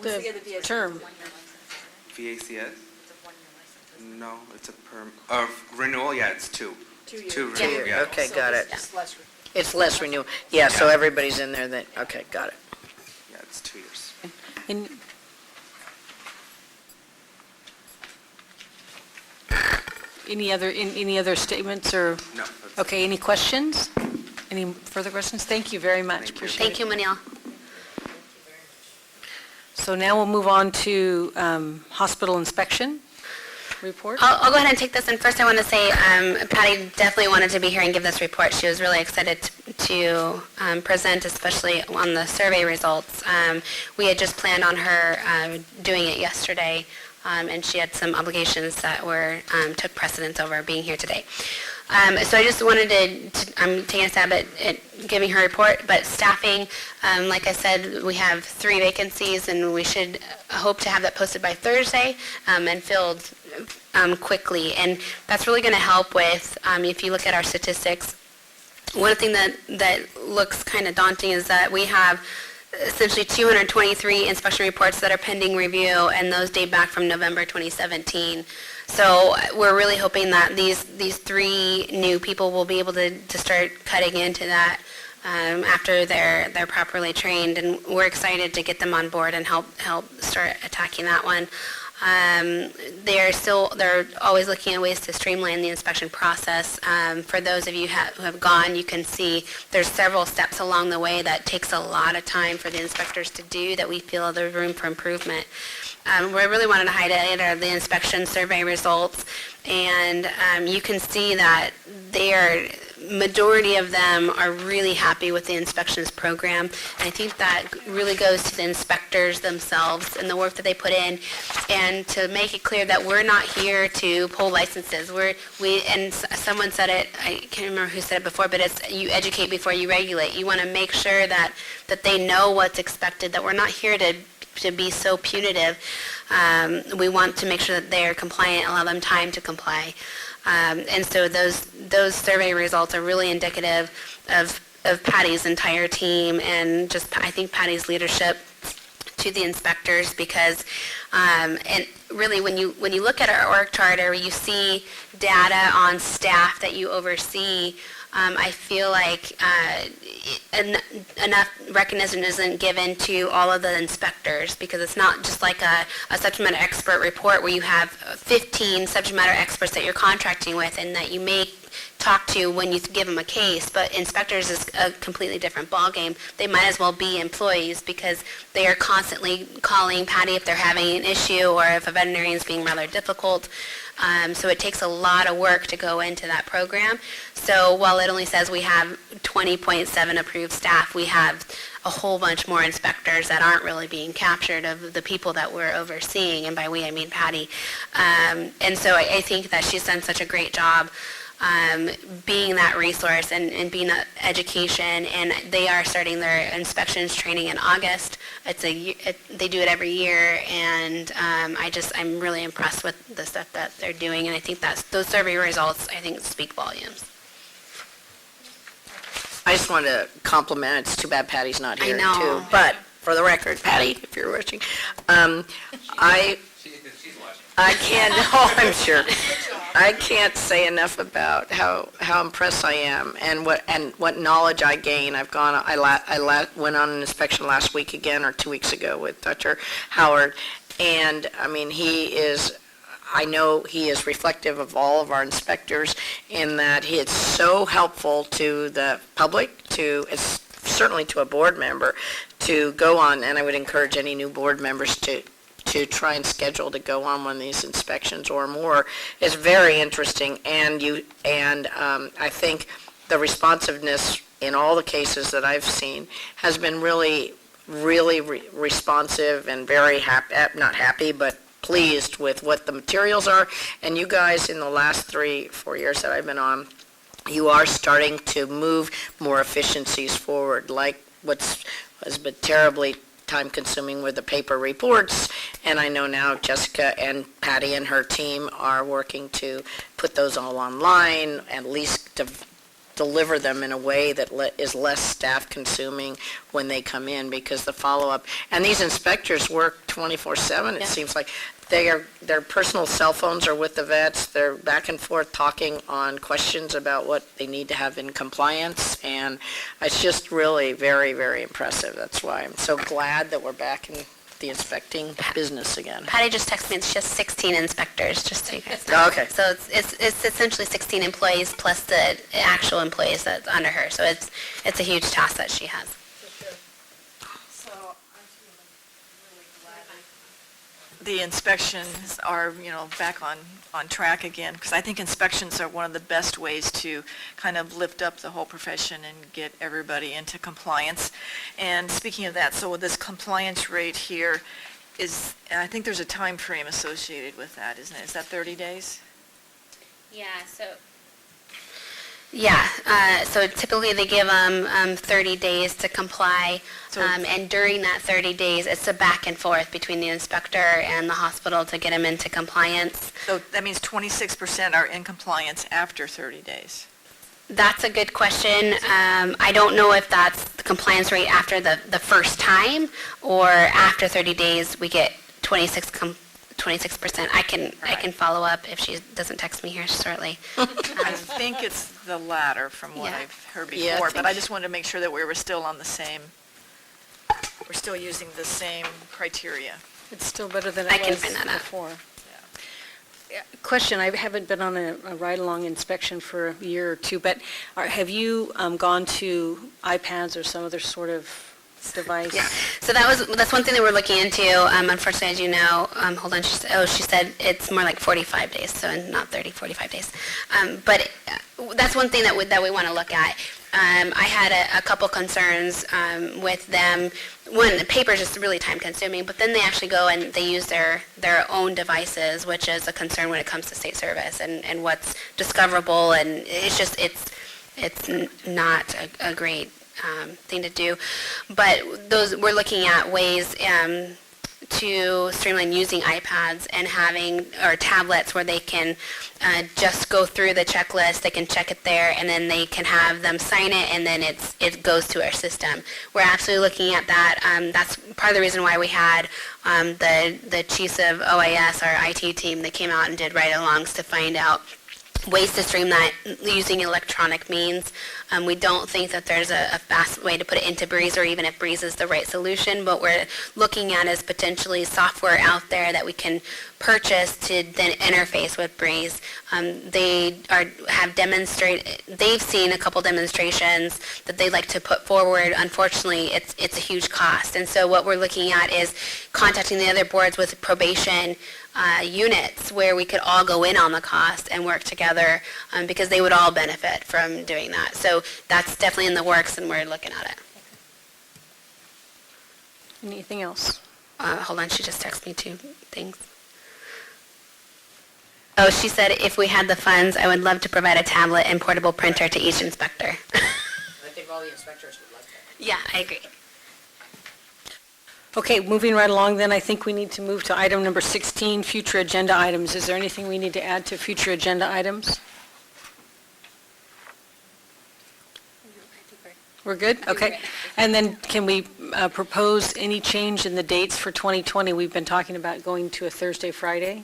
The term. VACS? No, it's a renewal, it's 2. 2 years. 2 renewal, yeah. Okay, got it. It's less. It's less renewal. Yeah, so everybody's in there that, okay, got it. Yeah, it's 2 years. And any other statements or? No. Okay, any questions? Any further questions? Thank you very much. Appreciate it. Thank you, Manil. So now we'll move on to hospital inspection report. I'll go ahead and take this. And first I want to say Patty definitely wanted to be here and give this report. She was really excited to present, especially on the survey results. We had just planned on her doing it yesterday, and she had some obligations that took precedence over being here today. So I just wanted I'm taking a stab at giving her a report, but staffing, like I said, we have 3 vacancies, and we should hope to have that posted by Thursday and filled quickly. And that's really going to help with, if you look at our statistics, one thing that looks kind of daunting is that we have essentially 223 inspection reports that are pending review, and those date back from November 2017. So we're really hoping that these 3 new people will be able to start cutting into that after they're properly trained, and we're excited to get them on board and help start attacking that one. They're always looking at ways to streamline the inspection process. For those of you who have gone, you can see there's several steps along the way that takes a lot of time for the inspectors to do that we feel there's room for improvement. what I really wanted to highlight are the inspection survey results. And you can see that majority of them are really happy with the inspections program. And I think that really goes to the inspectors themselves and the work that they put in, and to make it clear that we're not here to pull licenses. And someone said it, I can't remember who said it before, but it's you educate before you regulate. You want to make sure that they know what's expected, that we're not here to be so punitive. We want to make sure that they're compliant, allow them time to comply. And so those survey results are really indicative of Patty's entire team, and just, I think, Patty's leadership to the inspectors, because and really when you look at our org chart, or you see data on staff that you oversee, I feel like enough recognition isn't given to all of the inspectors, because it's not just like a subject matter expert report where you have 15 subject matter experts that you're contracting with and that you may talk to when you give them a case, but inspectors is a completely different ballgame. They might as well be employees, because they are constantly calling Patty if they're having an issue or if a veterinarian is being rather difficult. So it takes a lot of work to go into that program. So while it only says we have 20.7 approved staff, we have a whole bunch more inspectors that aren't really being captured of the people that we're overseeing, and by we I mean Patty. And so I think that she's done such a great job being that resource and being that education, and they are starting their inspections training in August. They do it every year, and I'm really impressed with the stuff that they're doing, and I think those survey results, I think, speak volumes. I just wanted to compliment, it's too bad Patty's not here, I know. too. But for the record, Patty, if you're watching, I can't, oh, I'm sure. I can't say enough about how impressed I am and what knowledge I gain. I went on an inspection last week again, or 2 weeks ago, with Dr. Howard, and I mean, I know he is reflective of all of our inspectors in that he is so helpful to the public, certainly to a board member, to go on, and I would encourage any new board members to try and schedule to go on one of these inspections or more. Is very interesting, and I think the responsiveness in all the cases that I've seen has been really responsive and very happy, not happy, but pleased with what the materials are. And you guys, in the last 3-4 years that I've been on, you are starting to move more efficiencies forward, like has been terribly time-consuming with the paper reports, and I know now Jessica and Patty and her team are working to put those all online, at least to deliver them in a way that is less staff-consuming when they come in, because the follow-up, and these inspectors work 24/7, it seems like. Their personal cell phones are with the vets. They're back and forth talking on questions about what they need to have in compliance, and it's just really very, very impressive. That's why I'm so glad that we're back in the inspecting business again. Patty just texted me, it's just 16 inspectors, just so you guys know. Okay. So it's essentially 16 employees plus the actual employees that's under her. So it's a huge task that she has. So I'm really glad The inspections are, back on track again, because I think inspections are one of the best ways to kind of lift up the whole profession and get everybody into compliance. And speaking of that, so with this compliance rate here, I think there's a time frame associated with that, isn't it? Is that 30 days? So typically they give them 30 days to comply, and during that 30 days, it's a back and forth between the inspector and the hospital to get them into compliance. So that means 26% are in compliance after 30 days. That's a good question. I don't know if that's the compliance rate after the first time, or after 30 days we get 26%. I can follow up if she doesn't text me here shortly. I think it's the latter from what I've heard before, but I just wanted to make sure that we were still on the same, we're still using the same criteria. It's still better than it was before. Question, I haven't been on a ride-along inspection for a year or two, but have you gone to iPads or some other sort of device. Yeah, so that's one thing that we're looking into. Unfortunately, as you know, hold on, she said it's more like 45 days, so not 30, 45 days. But that's one thing that we want to look at. I had a couple concerns with them. One, the paper is just really time consuming, but then they actually go and they use their own devices, which is a concern when it comes to state service and what's discoverable, and it's not a great thing to do. But we're looking at ways to streamline using iPads and or tablets where they can just go through the checklist, they can check it there, and then they can have them sign it, and then it goes to our system. We're absolutely looking at that. That's part of the reason why we had the chiefs of OIS, our IT team, that came out and did ride-alongs to find out ways to stream that using electronic means. We don't think that there's a fast way to put it into Breeze, or even if Breeze is the right solution. What we're looking at is potentially software out there that we can purchase to then interface with Breeze. They've seen a couple demonstrations that they'd like to put forward. Unfortunately, it's a huge cost. And so what we're looking at is contacting the other boards with probation units where we could all go in on the cost and work together, because they would all benefit from doing that. So that's definitely in the works, and we're looking at it. Anything else? Hold on, she just texted me 2 things. Oh, she said if we had the funds, I would love to provide a tablet and portable printer to each inspector. I think all the inspectors would like that. Yeah, I agree. Okay, moving right along then, I think we need to move to item number 16, future agenda items. Is there anything we need to add to future agenda items? We're good? Okay. And then can we propose any change in the dates for 2020? We've been talking about going to a Thursday, Friday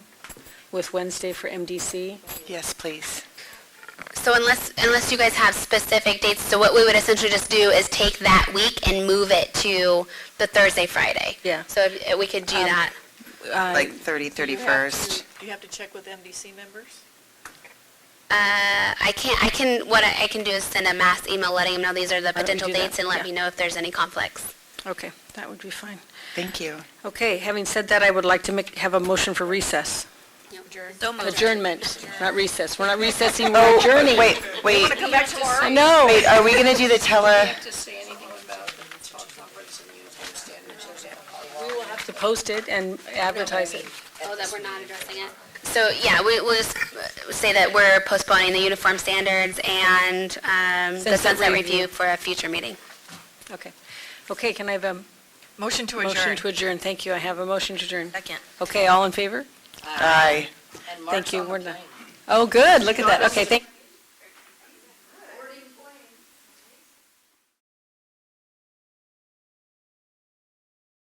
with Wednesday for MDC. Yes, please. So unless you guys have specific dates, so what we would essentially just do is take that week and move it to the Thursday, Friday. Yeah. So if we could do that. Like 30, 31st. Do you have to check with MDC members? I can do is send a mass email letting them know these are the potential dates and let me know if there's any conflicts. Okay, that would be fine. Thank you. Okay, having said that, I would like to have a motion for recess. Adjournment, not recess. We're not recessing, we're adjourning. Wait. Come back tomorrow? I know. Wait, are we going to do the To say anything about the conference and uniform standards? We will have to post it and advertise it. Oh, that we're not addressing it? So, yeah, we'll just say that we're postponing the uniform standards and the sunset review for a future meeting. Okay. Okay, can I have a Motion to adjourn. motion to adjourn? Thank you. I have a motion to adjourn. Second. Okay, all in favor? Aye. Thank you. We're done. Oh, good. Look at that. Okay, thank